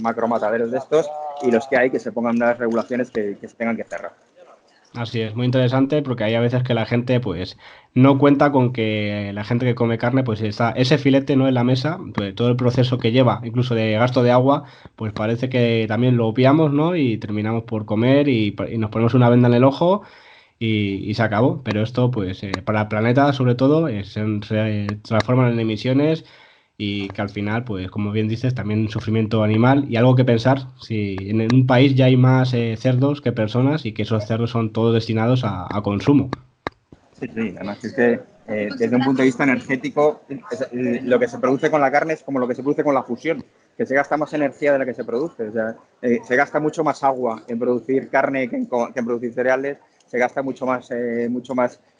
macromataderos de estos, y los que hay, que se pongan unas regulaciones que se tengan que cerrar. Así es, muy interesante porque hay a veces que la gente pues no cuenta con que la gente que come carne pues está ese filete no en la mesa, pues, todo el proceso que lleva, incluso de gasto de agua, pues parece que también lo obviamos, ¿no? Y terminamos por comer y nos ponemos una venda en el ojo y se acabó. Pero esto pues para el planeta sobre todo se transforman en emisiones y que al final, pues como bien dices, también un sufrimiento animal y algo que pensar, si en un país ya hay más cerdos que personas y que esos cerdos son todos destinados a consumo. Sí, sí, además es que desde un punto de vista energético, lo que se produce con la carne es como lo que se produce con la fusión, que se gasta más energía de la que se produce. O sea, se gasta mucho más agua en producir carne que en producir cereales, se gasta mucho más,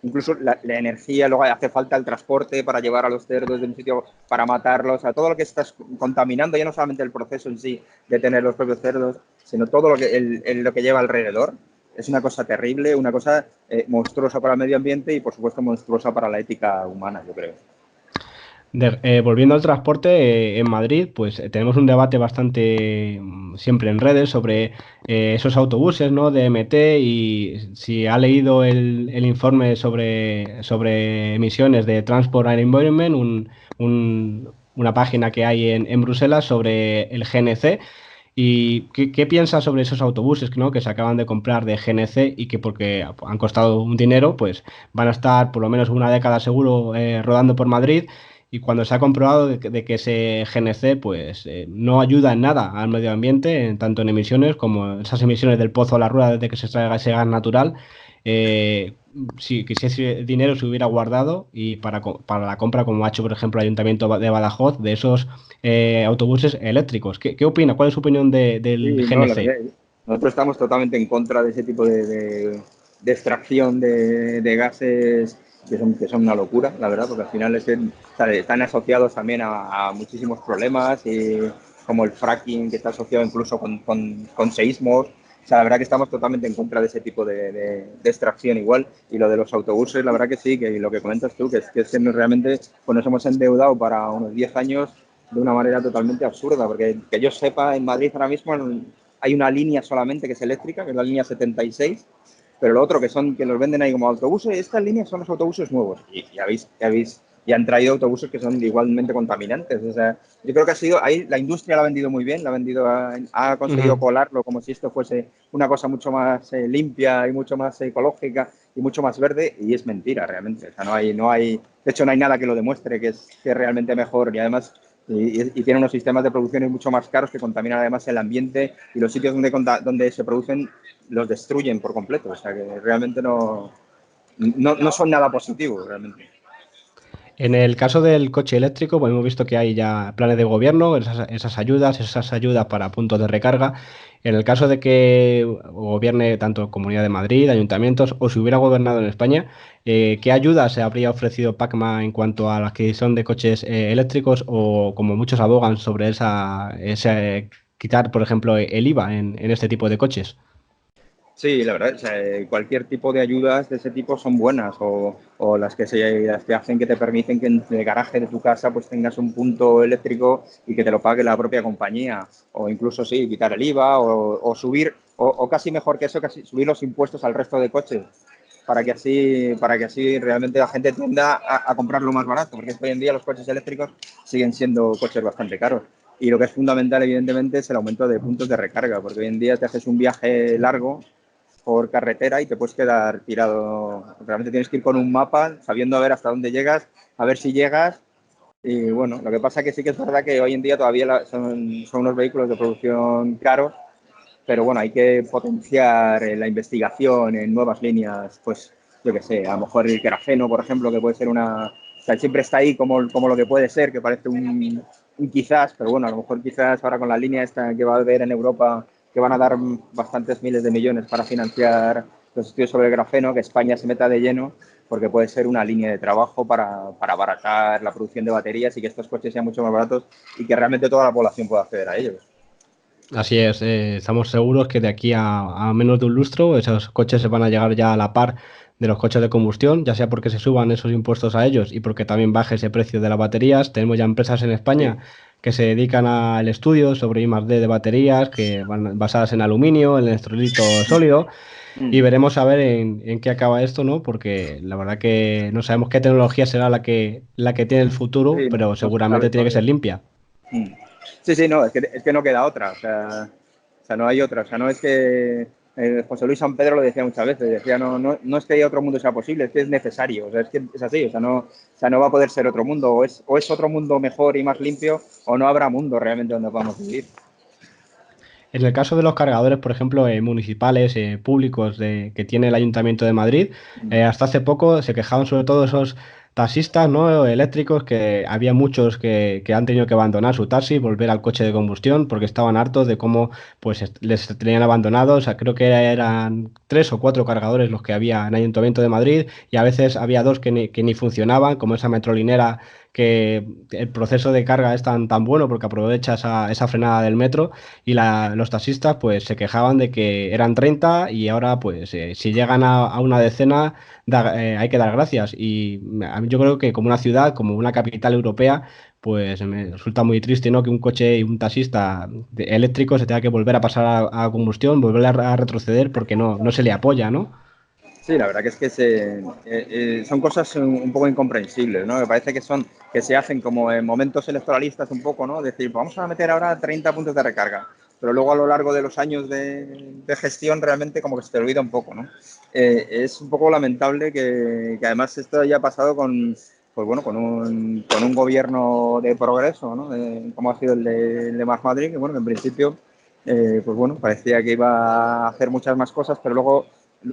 incluso la energía, luego hace falta el transporte para llevar a los cerdos de un sitio para matarlos, o sea, todo lo que estás contaminando, ya no solamente el proceso en sí de tener los propios cerdos, sino todo lo que lleva alrededor. Es una cosa terrible, una cosa monstruosa para el medio ambiente y, por supuesto, monstruosa para la ética humana, yo creo. Volviendo al transporte, en Madrid, pues tenemos un debate bastante siempre en redes sobre esos autobuses, ¿no? De MT y si ha leído el informe sobre emisiones de Transport and Environment, una página que hay en Bruselas sobre el GNC. ¿Y qué piensas sobre esos autobuses, ¿no? Que se acaban de comprar de GNC y que porque han costado un dinero, pues van a estar por lo menos una década seguro rodando por Madrid? Y cuando se ha comprobado de que ese GNC pues, no ayuda en nada al medio ambiente, tanto en emisiones como esas emisiones del pozo a la rueda desde que se extraiga ese gas natural, eh, si ese dinero se hubiera guardado y para la compra, como ha hecho, por ejemplo, el Ayuntamiento de Badajoz, de esos autobuses eléctricos. ¿Qué opina? ¿Cuál es su opinión del Sí, no, la GNC? verdad, nosotros estamos totalmente en contra de ese tipo de extracción de gases que son una locura, la verdad, porque al final están asociados también a muchísimos problemas, y como el fracking, que está asociado incluso con seísmos. O sea, la verdad que estamos totalmente en contra de ese tipo de extracción igual. Y lo de los autobuses, la verdad que sí, que lo que comentas tú, que realmente pues nos hemos endeudado para unos 10 años de una manera totalmente absurda, porque que yo sepa, en Madrid ahora mismo hay una línea solamente que es eléctrica, que es la línea 76, pero lo otro que los venden ahí como autobuses, estas líneas son los autobuses nuevos, y ya han traído autobuses que son igualmente contaminantes. O sea, yo creo que ahí la industria lo ha vendido muy bien, ha conseguido Ujú. colarlo como si esto fuese una cosa mucho más limpia y mucho más ecológica y mucho más verde, y es mentira realmente. O sea, de hecho no hay nada que lo demuestre que es realmente mejor, y además tiene unos sistemas de producción mucho más caros que contaminan además el ambiente, y los sitios donde se producen los destruyen por completo. O sea, que realmente no son nada positivos realmente. En el caso del coche eléctrico, pues hemos visto que hay ya planes de gobierno, esas ayudas para puntos de recarga. En el caso de que gobierne tanto Comunidad de Madrid, ayuntamientos, o si hubiera gobernado en España, ¿qué ayudas se habría ofrecido Pacma en cuanto a la adquisición de coches eléctricos o como muchos abogan sobre quitar, por ejemplo, el IVA en este tipo de coches? Sí, la verdad, o sea, cualquier tipo de ayudas de ese tipo son buenas, o las que hacen que te permiten que en el garaje de tu casa pues tengas un punto eléctrico y que te lo pague la propia compañía, o incluso sí, quitar el IVA o subir, o casi mejor que eso, casi subir los impuestos al resto de coches, para que así realmente la gente tienda a comprarlo más barato, porque hoy en día los coches eléctricos siguen siendo coches bastante caros. Y lo que es fundamental, evidentemente, es el aumento de puntos de recarga, porque hoy en día te haces un viaje largo por carretera y te puedes quedar tirado. Realmente tienes que ir con un mapa, sabiendo a ver hasta dónde llegas, a ver si llegas. Y bueno, lo que pasa que sí que es verdad que hoy en día todavía son unos vehículos de producción caros, pero bueno, hay que potenciar la investigación en nuevas líneas, pues yo qué sé, a lo mejor el grafeno, por ejemplo, que puede ser o sea, siempre está ahí como lo que puede ser, que parece un quizás, pero bueno, a lo mejor quizás ahora con la línea esta que va a haber en Europa, que van a dar bastantes miles de millones para financiar los estudios sobre el grafeno, que España se meta de lleno, porque puede ser una línea de trabajo para abaratar la producción de baterías y que estos coches sean mucho más baratos y que realmente toda la población pueda acceder a ellos. Así es, estamos seguros que de aquí a menos de un lustro esos coches se van a llegar ya a la par de los coches de combustión, ya sea porque se suban esos impuestos a ellos y porque también baje ese precio de las baterías. Tenemos ya empresas en España Sí. que se dedican al estudio sobre I+D de baterías, que van basadas en aluminio, en electrolito sólido, y veremos a ver en qué acaba esto, ¿no? Porque la verdad que no sabemos qué tecnología será la que tiene el futuro, Sí, pero no se sabe seguramente tiene que ser todavía. limpia. Sí, sí, no, es que no queda otra, o sea, no hay otra, o sea, no es que José Luis San Pedro lo decía muchas veces, decía, no es que otro mundo sea posible, es que es necesario, o sea, es que es así, o sea, no va a poder ser otro mundo, o es otro mundo mejor y más limpio, o no habrá mundo realmente donde podamos vivir. En el caso de los cargadores, por ejemplo, municipales, públicos que tiene el Ayuntamiento de Madrid, hasta hace poco se quejaban sobre todo esos taxistas, ¿no? Eléctricos, que había muchos que han tenido que abandonar su taxi y volver al coche de combustión porque estaban hartos de cómo pues les tenían abandonados. O sea, creo que eran 3 o 4 cargadores los que había en el Ayuntamiento de Madrid y a veces había dos que ni funcionaban, como esa metrolinera, que el proceso de carga es tan bueno porque aprovecha esa frenada del metro, y los taxistas pues se quejaban de que eran 30 y ahora pues si llegan a una decena hay que dar gracias. Y a mí yo creo que como una ciudad, como una capital europea, pues me resulta muy triste, ¿no? Que un coche y un taxista eléctrico se tenga que volver a pasar a combustión, volver a retroceder porque no se le apoya, ¿no? Sí, la verdad que es que son cosas un poco incomprensibles, ¿no? Me parece que se hacen como en momentos electoralistas un poco, ¿no? Decir, vamos a meter ahora 30 puntos de recarga, pero luego a lo largo de los años de gestión realmente como que se te olvida un poco, ¿no? Es un poco lamentable que además esto haya pasado pues bueno, con un gobierno de progreso, ¿no? Como ha sido el de Más Madrid, que bueno, que en principio, pues bueno, parecía que iba a hacer muchas más cosas, pero luego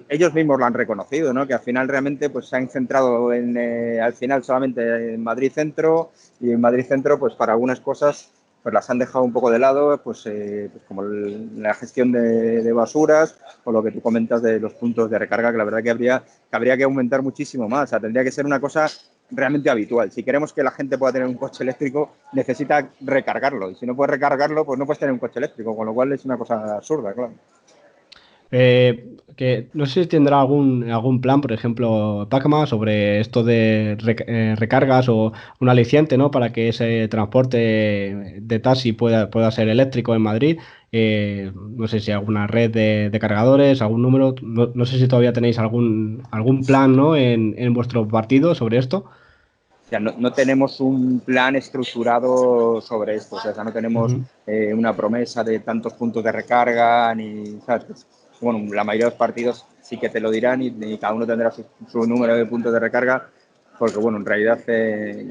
ellos mismos lo han reconocido, ¿no? Que al final realmente pues se han centrado al final solamente en Madrid Centro, y en Madrid Centro pues para algunas cosas pues las han dejado un poco de lado, pues como la gestión de basuras o lo que tú comentas de los puntos de recarga, que la verdad que habría que aumentar muchísimo más. O sea, tendría que ser una cosa realmente habitual. Si queremos que la gente pueda tener un coche eléctrico, necesita recargarlo. Y si no puedes recargarlo, pues no puedes tener un coche eléctrico, con lo cual es una cosa absurda, claro. Que no sé si tendrá algún plan, por ejemplo, Pacma, sobre esto de recargas o un aliciente, ¿no? Para que ese transporte de taxi pueda ser eléctrico en Madrid. No sé si alguna red de cargadores, algún número. No sé si todavía tenéis algún plan, ¿no? En vuestro partido sobre esto. O sea, no tenemos un plan estructurado sobre esto, o sea, no tenemos Ujú. una promesa de tantos puntos de recarga, ni, ¿sabes? Bueno, la mayoría de los partidos sí que te lo dirán y cada uno tendrá su número de puntos de recarga, porque bueno, en realidad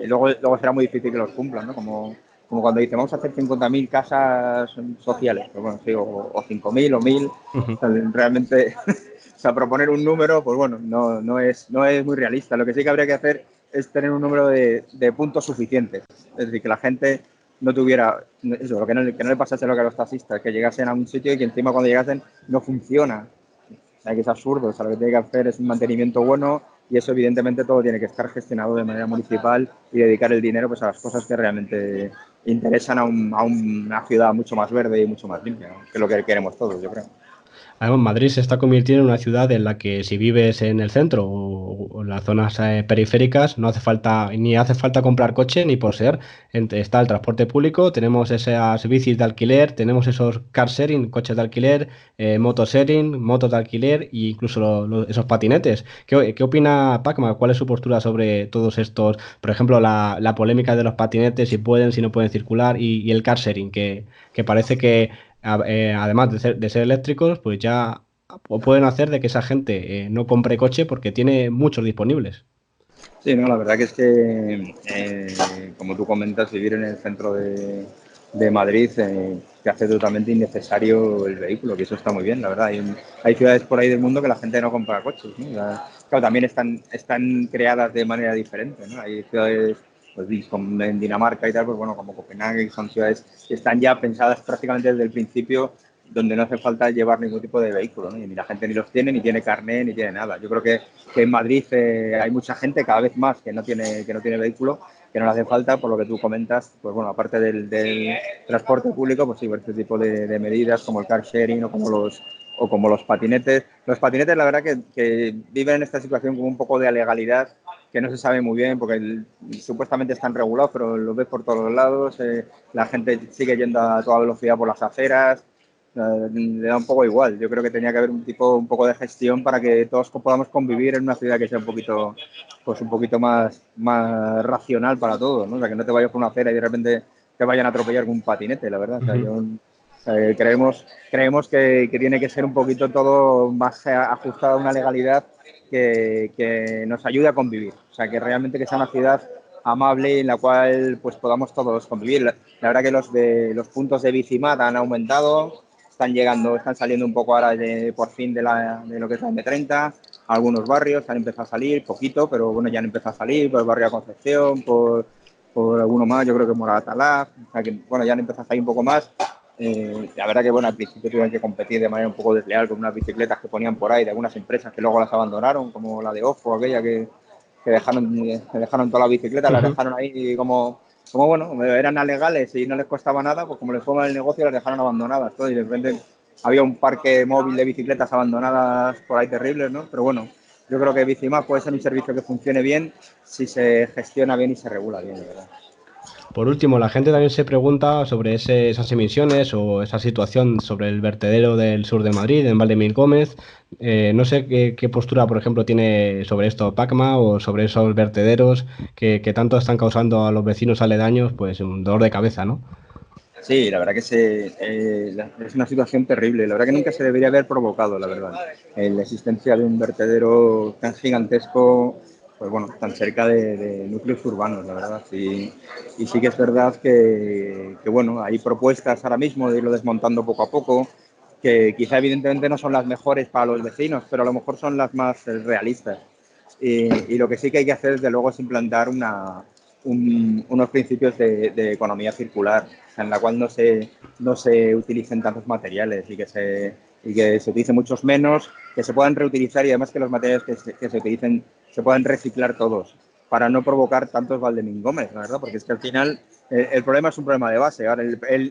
luego será muy difícil que los cumplan, ¿no? Como cuando dicen, vamos a hacer 50.000 casas sociales, pues bueno, sí, o 5.000 o 1.000, o Ujú. sea, realmente, o sea, proponer un número, pues bueno, no es muy realista. Lo que sí que habría que hacer es tener un número de puntos suficientes. Es decir, que la gente no tuviera eso, que no le pasase lo que a los taxistas, que llegasen a un sitio y que encima cuando llegasen no funciona. O sea, que es absurdo. O sea, lo que tiene que hacer es un mantenimiento bueno y eso evidentemente todo tiene que estar gestionado de manera municipal y dedicar el dinero pues a las cosas que realmente interesan a una ciudad mucho más verde y mucho más limpia, ¿no? Que es lo que queremos todos, yo creo. Además, Madrid se está convirtiendo en una ciudad en la que si vives en el centro o en las zonas periféricas, no hace falta ni hace falta comprar coche ni poseer. Está el transporte público, tenemos esas bicis de alquiler, tenemos esos car sharing, coches de alquiler, moto sharing, motos de alquiler e incluso esos patinetes. ¿Qué opina Pacma? ¿Cuál es su postura sobre todos estos? Por ejemplo, la polémica de los patinetes, si pueden, si no pueden circular, y el car sharing, que parece que además de ser eléctricos, pues ya pueden hacer de que esa gente no compre coche porque tiene muchos disponibles. Sí, no, la verdad que es que, como tú comentas, vivir en el centro de Madrid te hace totalmente innecesario el vehículo, que eso está muy bien, la verdad. Hay ciudades por ahí del mundo que la gente no compra coches, ¿no? Claro, también están creadas de manera diferente, ¿no? Hay ciudades, pues, como en Dinamarca y tal, pues bueno, como Copenhague, son ciudades que están ya pensadas prácticamente desde el principio donde no hace falta llevar ningún tipo de vehículo, ¿no? Y ni la gente ni los tiene, ni tiene carnet, ni tiene nada. Yo creo que en Madrid hay mucha gente, cada vez más, que no tiene vehículo, que no le hace falta, por lo que tú comentas, pues bueno, aparte del transporte público, pues sí, este tipo de medidas como el car sharing o como los patinetes. Los patinetes, la verdad, que viven en esta situación como un poco de alegalidad, que no se sabe muy bien, porque supuestamente están regulados, pero los ves por todos los lados, la gente sigue yendo a toda velocidad por las aceras, le da un poco igual. Yo creo que tenía que haber un poco de gestión para que todos podamos convivir en una ciudad que sea un poquito más racional para todos, ¿no? O sea, que no te vayas por una acera y de repente te vayan a atropellar con un patinete, la verdad. O sea, creemos que tiene que ser un poquito todo más ajustado a una legalidad que nos ayude a convivir. O sea, que realmente que sea una ciudad amable en la cual pues podamos todos convivir. La verdad que los puntos de Bicimat han aumentado, están saliendo un poco ahora por fin de lo que es la M30, algunos barrios han empezado a salir, poquito, pero bueno, ya han empezado a salir, por el barrio de Concepción, por alguno más, yo creo que Moratalá, o sea que bueno, ya han empezado a salir un poco más. La verdad que bueno, al principio tuvieron que competir de manera un poco desleal con unas bicicletas que ponían por ahí de algunas empresas que luego las abandonaron, como la de Ofo, aquella que dejaron todas las bicicletas, las dejaron ahí como bueno, eran alegales y no les costaba nada, pues como les fue mal el negocio, las dejaron abandonadas todo, y de repente había un parque móvil de bicicletas abandonadas por ahí terribles, ¿no? Pero bueno, yo creo que Bicimap puede ser un servicio que funcione bien si se gestiona bien y se regula bien, de verdad. Por último, la gente también se pregunta sobre esas emisiones o esa situación sobre el vertedero del sur de Madrid, en Valdemir Gómez. No sé qué postura, por ejemplo, tiene sobre esto Pacma o sobre esos vertederos que tanto están causando a los vecinos aledaños, pues un dolor de cabeza, ¿no? Sí, la verdad que es una situación terrible. La verdad que nunca se debería haber provocado, la verdad. La existencia de un vertedero tan gigantesco, pues bueno, tan cerca de núcleos urbanos, la verdad. Y sí que es verdad que, bueno, hay propuestas ahora mismo de irlo desmontando poco a poco, que quizá evidentemente no son las mejores para los vecinos, pero a lo mejor son las más realistas. Y lo que sí que hay que hacer, desde luego, es implantar unos principios de economía circular, en la cual no se utilicen tantos materiales y que se utilicen muchos menos, que se puedan reutilizar y además que los materiales que se utilicen se puedan reciclar todos, para no provocar tantos Valdemingómez, la verdad, porque es que al final el problema es un problema de base. Ahora,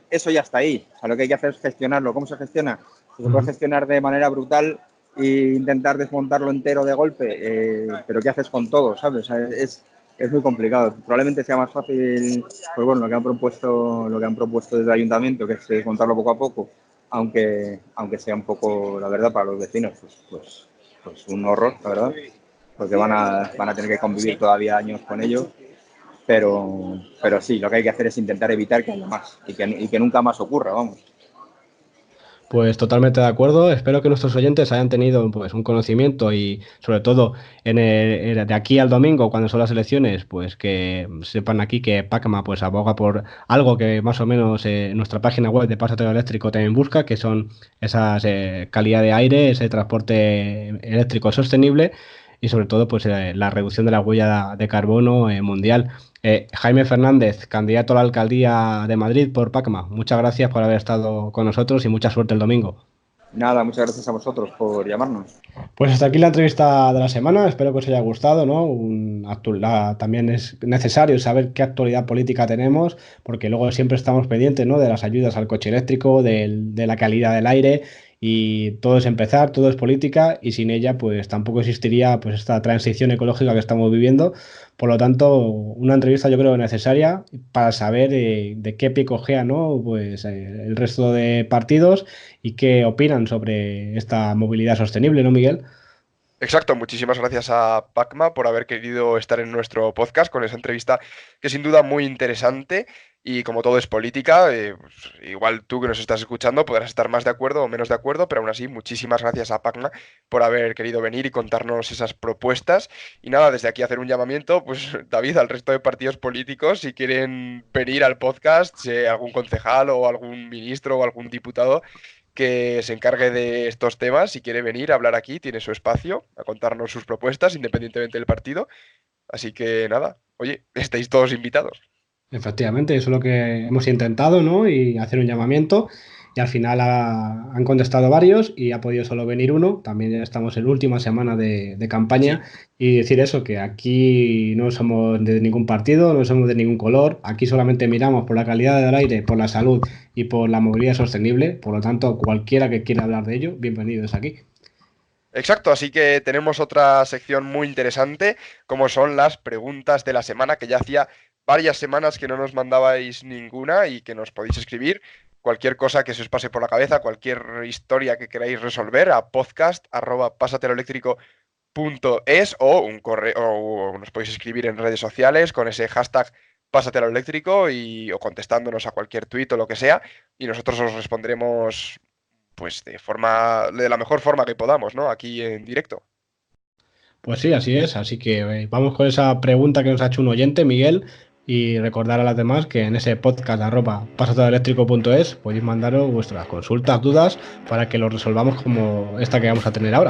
eso ya está ahí. O sea, lo que hay que hacer es gestionarlo. ¿Cómo se gestiona? Se puede gestionar de manera brutal e intentar desmontarlo entero de golpe, pero ¿qué haces con todo? ¿Sabes? O sea, es muy complicado. Probablemente sea más fácil, pues bueno, lo que han propuesto desde el ayuntamiento, que es desmontarlo poco a poco, aunque sea un poco, la verdad, para los vecinos, pues un horror, la verdad, porque van a tener que convivir todavía años con ello. Pero sí, lo que hay que hacer es intentar evitar que haya más y que nunca más ocurra, vamos. Pues totalmente de acuerdo. Espero que nuestros oyentes hayan tenido pues un conocimiento y sobre todo de aquí al domingo, cuando son las elecciones, pues que sepan aquí que Pacma pues aboga por algo que más o menos nuestra página web de Pasateo Eléctrico también busca, que son esas calidad de aire, ese transporte eléctrico sostenible y sobre todo pues la reducción de la huella de carbono mundial. Jaime Fernández, candidato a la alcaldía de Madrid por Pacma. Muchas gracias por haber estado con nosotros y mucha suerte el domingo. Nada, muchas gracias a vosotros por llamarnos. Pues hasta aquí la entrevista de la semana. Espero que os haya gustado, ¿no? También es necesario saber qué actualidad política tenemos, porque luego siempre estamos pendientes, ¿no? De las ayudas al coche eléctrico, de la calidad del aire. Y todo es empezar, todo es política, y sin ella, pues tampoco existiría pues esta transición ecológica que estamos viviendo. Por lo tanto, una entrevista yo creo necesaria para saber de qué pie cojea, ¿no? Pues el resto de partidos y qué opinan sobre esta movilidad sostenible, ¿no, Miguel? Exacto, muchísimas gracias a Pacma por haber querido estar en nuestro podcast con esa entrevista que sin duda muy interesante y como todo es política, pues, igual tú que nos estás escuchando podrás estar más de acuerdo o menos de acuerdo, pero aún así muchísimas gracias a Pacma por haber querido venir y contarnos esas propuestas. Y nada, desde aquí hacer un llamamiento, pues David, al resto de partidos políticos, si quieren venir al podcast, si algún concejal o algún ministro o algún diputado que se encargue de estos temas. Si quiere venir a hablar aquí, tiene su espacio a contarnos sus propuestas, independientemente del partido. Así que nada, oye, estáis todos invitados. Efectivamente, eso es lo que hemos intentado, ¿no? Y hacer un llamamiento. y al final han contestado varios y ha podido solo venir uno. También ya estamos en última semana de Sí, campaña y decir eso, que aquí no somos de ningún partido, no somos de ningún color, aquí solamente miramos por la calidad del aire, por la salud y por la movilidad sostenible. Por lo tanto, cualquiera que quiera hablar de ello, bienvenido es aquí. exacto, así que tenemos otra sección muy interesante, como son las preguntas de la semana, que ya hacía varias semanas que no nos mandabais ninguna y que nos podéis escribir cualquier cosa que se os pase por la cabeza, cualquier historia que queráis resolver a podcast@pasateloeléctrico.es o un correo, o nos podéis escribir en redes sociales con ese hashtag Pásateloeléctrico o contestándonos a cualquier tuit o lo que sea, y nosotros os responderemos pues de la mejor forma que podamos, ¿no? Aquí en directo. Pues sí, así es. Así que vamos con esa pregunta que nos ha hecho un oyente, Miguel, y recordar a las demás que en ese podcast @pasatodoeléctrico.es podéis mandaros vuestras consultas, dudas, para que lo resolvamos como esta que vamos a tener ahora.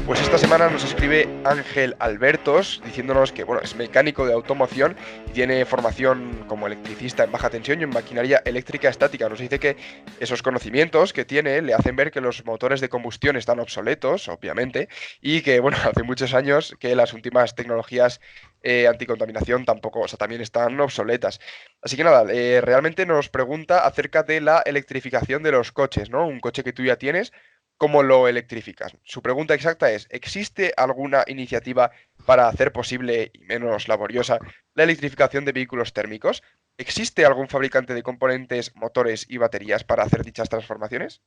Pues esta semana nos escribe Ángel Albertos diciéndonos que bueno, es mecánico de automoción y tiene formación como electricista en baja tensión y en maquinaria eléctrica estática. Nos dice que esos conocimientos que tiene le hacen ver que los motores de combustión están obsoletos, obviamente, y que bueno, hace muchos años que las últimas tecnologías anticontaminación tampoco, o sea, también están obsoletas. Así que nada, realmente nos pregunta acerca de la electrificación de los coches, ¿no? Un coche que tú ya tienes, ¿cómo lo electrificas? Su pregunta exacta es, ¿existe alguna iniciativa para hacer posible y menos laboriosa la electrificación de vehículos térmicos? ¿Existe algún fabricante de componentes, motores y baterías para hacer dichas transformaciones?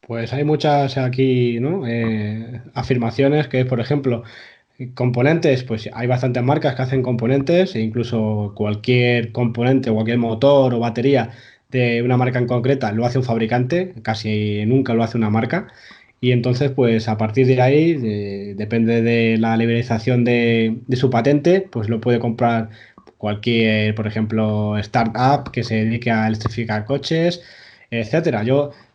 Pues hay muchas aquí, ¿no? Afirmaciones que, por ejemplo, componentes, pues hay bastantes marcas que hacen componentes e incluso cualquier componente, cualquier motor o batería de una marca en concreta lo hace un fabricante, casi nunca lo hace una marca. Y entonces, pues a partir de ahí, depende de la liberalización de su patente, pues lo puede comprar cualquier, por ejemplo, startup que se dedique a electrificar coches, etcétera.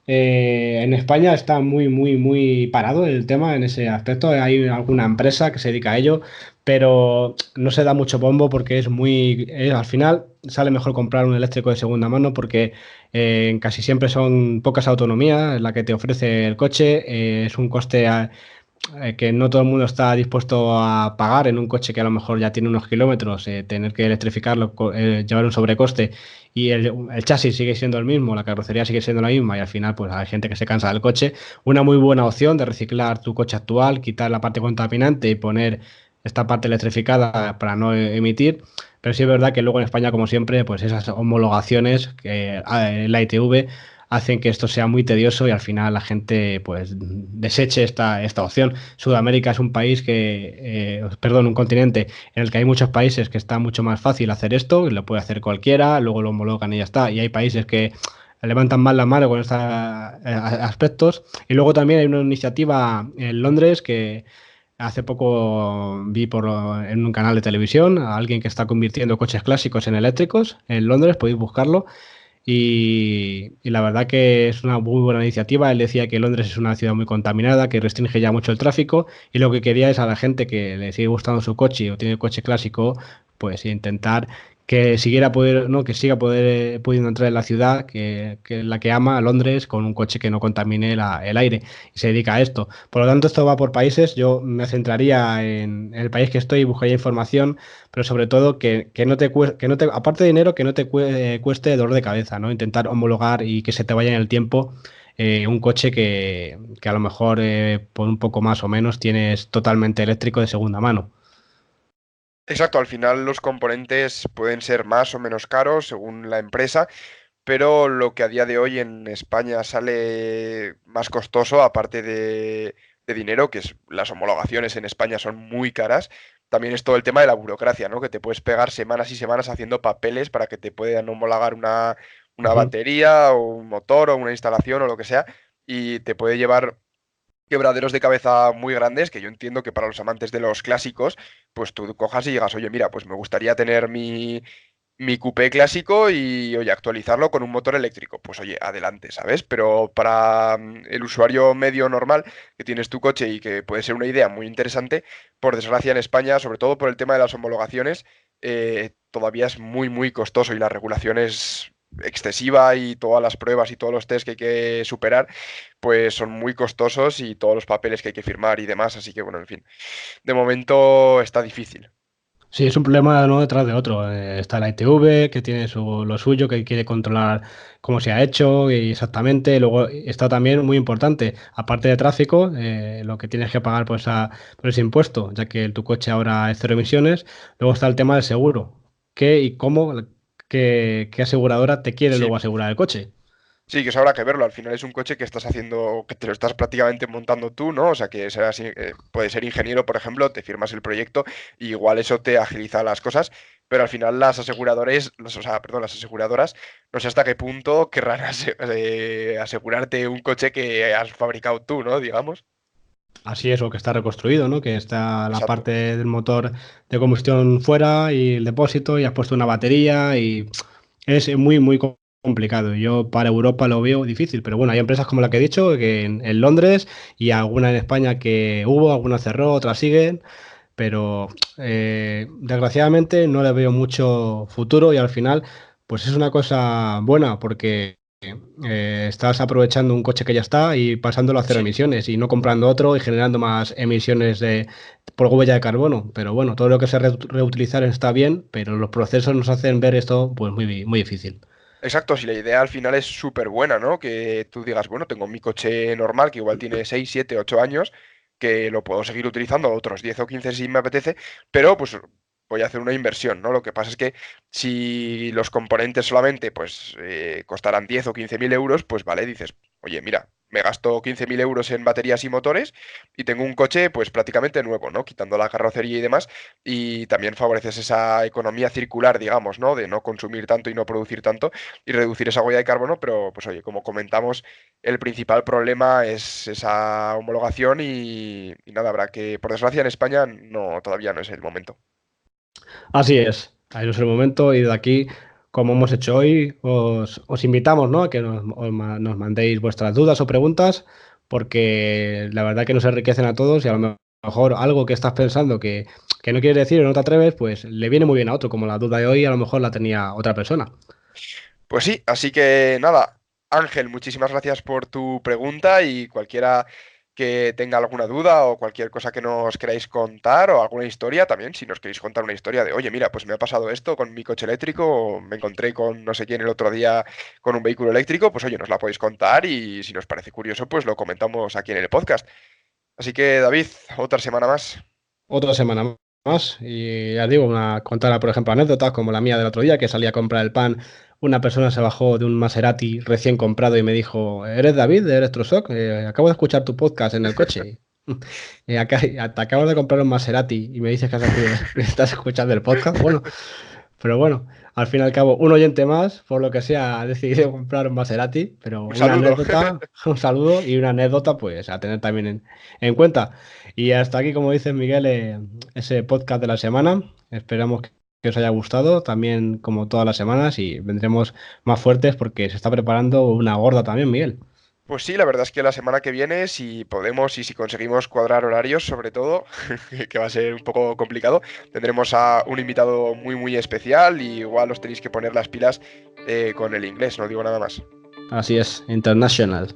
En España está muy, muy, muy parado el tema en ese aspecto. Hay alguna empresa que se dedica a ello, pero no se da mucho bombo porque al final sale mejor comprar un eléctrico de segunda mano porque casi siempre son pocas autonomías la que te ofrece el coche. Es un coste que no todo el mundo está dispuesto a pagar en un coche que a lo mejor ya tiene unos kilómetros, tener que electrificarlo, llevar un sobrecoste y el chasis sigue siendo el mismo, la carrocería sigue siendo la misma y al final pues hay gente que se cansa del coche. Una muy buena opción de reciclar tu coche actual, quitar la parte contaminante y poner esta parte electrificada para no emitir. Pero sí es verdad que luego en España, como siempre, pues esas homologaciones que la ITV hacen que esto sea muy tedioso y al final la gente pues deseche esta opción. Sudamérica es un país perdón, un continente en el que hay muchos países que está mucho más fácil hacer esto, y lo puede hacer cualquiera, luego lo homologan y ya está. Y hay países que levantan más la mano con estos aspectos. Y luego también hay una iniciativa en Londres que hace poco vi en un canal de televisión a alguien que está convirtiendo coches clásicos en eléctricos en Londres, podéis buscarlo. Y la verdad que es una muy buena iniciativa. Él decía que Londres es una ciudad muy contaminada, que restringe ya mucho el tráfico y lo que quería es a la gente que le sigue gustando su coche o tiene coche clásico, pues intentar que siguiera poder, ¿no? Que siga pudiendo entrar en la ciudad, que la que ama, Londres, con un coche que no contamine el aire y se dedica a esto. Por lo tanto, esto va por países. Yo me centraría en el país que estoy y buscaría información, pero sobre todo que no te aparte de dinero, que no te cueste dolor de cabeza, ¿no? Intentar homologar y que se te vaya en el tiempo un coche que a lo mejor por un poco más o menos tienes totalmente eléctrico de segunda mano. Exacto, al final los componentes pueden ser más o menos caros según la empresa, pero lo que a día de hoy en España sale más costoso, aparte de dinero, que es las homologaciones en España son muy caras, también es todo el tema de la burocracia, ¿no? Que te puedes pegar semanas y semanas haciendo papeles para que te puedan homologar una Ujú. batería o un motor o una instalación o lo que sea, y te puede llevar quebraderos de cabeza muy grandes, que yo entiendo que para los amantes de los clásicos, pues tú cojas y digas, oye, mira, pues me gustaría tener mi coupé clásico y, oye, actualizarlo con un motor eléctrico. Pues, oye, adelante, ¿sabes? Pero para el usuario medio normal que tienes tu coche y que puede ser una idea muy interesante, por desgracia en España, sobre todo por el tema de las homologaciones, todavía es muy, muy costoso y la regulación es excesiva y todas las pruebas y todos los test que hay que superar, pues son muy costosos y todos los papeles que hay que firmar y demás. Así que, bueno, en fin, de momento está difícil. Sí, es un problema uno detrás de otro. Está la ITV, que tiene lo suyo, que quiere controlar cómo se ha hecho y exactamente. Luego está también muy importante, aparte de tráfico, lo que tienes que pagar por ese impuesto, ya que tu coche ahora es cero emisiones. Luego está el tema del seguro. ¿Qué y cómo, qué aseguradora te quiere Sí, luego asegurar el coche? sí, que eso habrá que verlo. Al final es un coche que estás haciendo, que te lo estás prácticamente montando tú, ¿no? O sea, que serás, puedes ser ingeniero, por ejemplo, te firmas el proyecto y igual eso te agiliza las cosas, pero al final las aseguradoras, o sea, perdón, las aseguradoras, no sé hasta qué punto querrán asegurarte un coche que has fabricado tú, ¿no? Digamos. Así es, o que está reconstruido, ¿no? Que está la Exacto. parte del motor de combustión fuera y el depósito y has puesto una batería y es muy complicado. Yo para Europa lo veo difícil, pero bueno, hay empresas como la que he dicho, que en Londres y alguna en España que hubo, alguna cerró, otras siguen, pero desgraciadamente no le veo mucho futuro y al final pues es una cosa buena porque estás aprovechando un coche que ya está y pasándolo a cero Sí. emisiones y no comprando otro y generando más emisiones por huella de carbono. Pero bueno, todo lo que sea reutilizar está bien, pero los procesos nos hacen ver esto pues muy difícil. Exacto, si la idea al final es súper buena, ¿no? Que tú digas, bueno, tengo mi coche normal que igual tiene 6, 7, 8 años, que lo puedo seguir utilizando otros 10 o 15 si me apetece, pero pues voy a hacer una inversión, ¿no? Lo que pasa es que si los componentes solamente pues costarán 10 o 15.000 euros, pues vale, dices, oye, mira, me gasto 15.000 euros en baterías y motores y tengo un coche pues prácticamente nuevo, ¿no? Quitando la carrocería y demás, y también favoreces esa economía circular, digamos, ¿no? De no consumir tanto y no producir tanto y reducir esa huella de carbono, pero pues oye, como comentamos, el principal problema es esa homologación y nada, habrá que, por desgracia en España no, todavía no es el momento. Así es, ahí no es el momento y de aquí, como hemos hecho hoy, os invitamos, ¿no? A que nos mandéis vuestras dudas o preguntas, porque la verdad que nos enriquecen a todos y a lo mejor algo que estás pensando que no quieres decir o no te atreves, pues le viene muy bien a otro, como la duda de hoy a lo mejor la tenía otra persona. Pues sí, así que nada, Ángel, muchísimas gracias por tu pregunta y cualquiera que tenga alguna duda o cualquier cosa que nos queráis contar o alguna historia también, si nos queréis contar una historia de, oye, mira, pues me ha pasado esto con mi coche eléctrico o me encontré con no sé quién el otro día con un vehículo eléctrico, pues oye, nos la podéis contar y si nos parece curioso, pues lo comentamos aquí en el podcast. Así que, David, otra semana más. Otra semana más y ya digo, contar, por ejemplo, anécdotas como la mía del otro día, que salí a comprar el pan, una persona se bajó de un Maserati recién comprado y me dijo, ¿eres David de Electroshock? Acabo de escuchar tu podcast en el coche. Te acabo de comprar un Maserati y me dices que estás escuchando el podcast. Bueno, pero bueno, al fin y al cabo, un oyente más, por lo que sea, ha decidido comprar un Maserati, pero Un una saludo. anécdota, un saludo y una anécdota, pues a tener también en cuenta. Y hasta aquí, como dice Miguel, ese podcast de la semana. Esperamos que os haya gustado, también como todas las semanas, y vendremos más fuertes porque se está preparando una gorda también, Miguel. Pues sí, la verdad es que la semana que viene, si podemos y si conseguimos cuadrar horarios, sobre todo, que va a ser un poco complicado, tendremos a un invitado muy, muy especial y igual os tenéis que poner las pilas con el inglés, no digo nada más. Así es, International.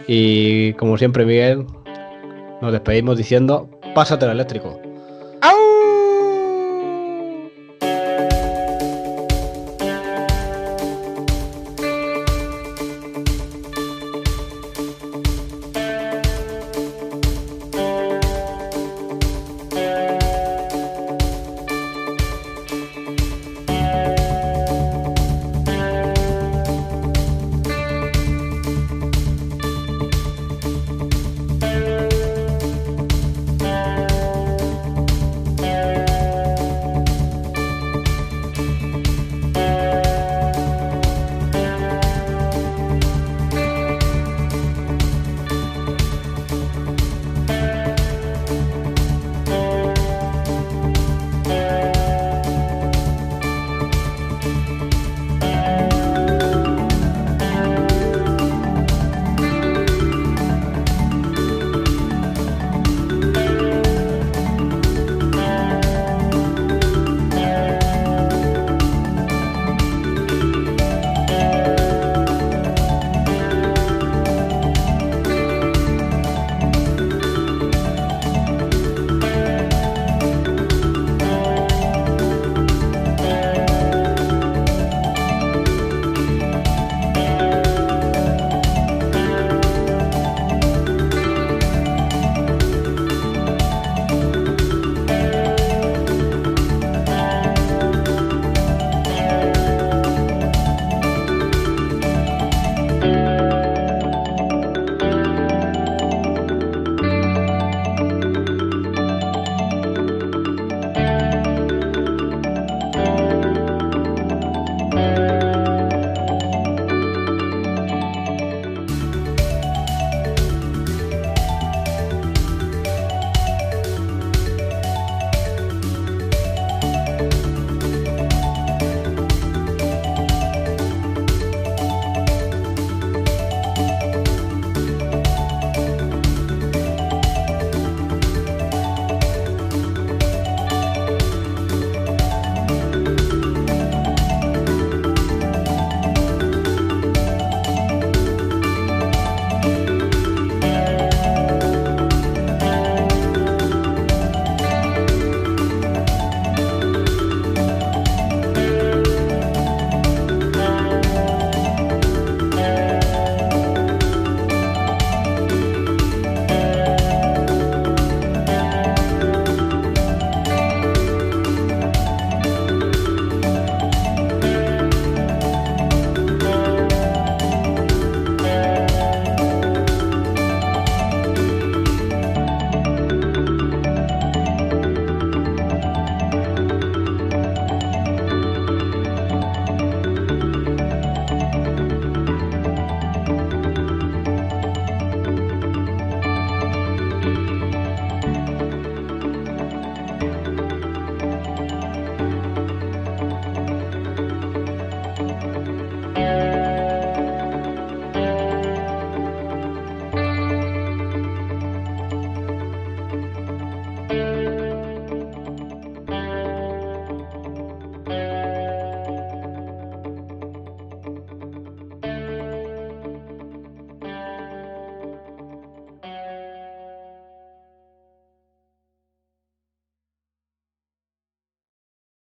Y como siempre, Miguel, nos despedimos diciendo, pásate al eléctrico.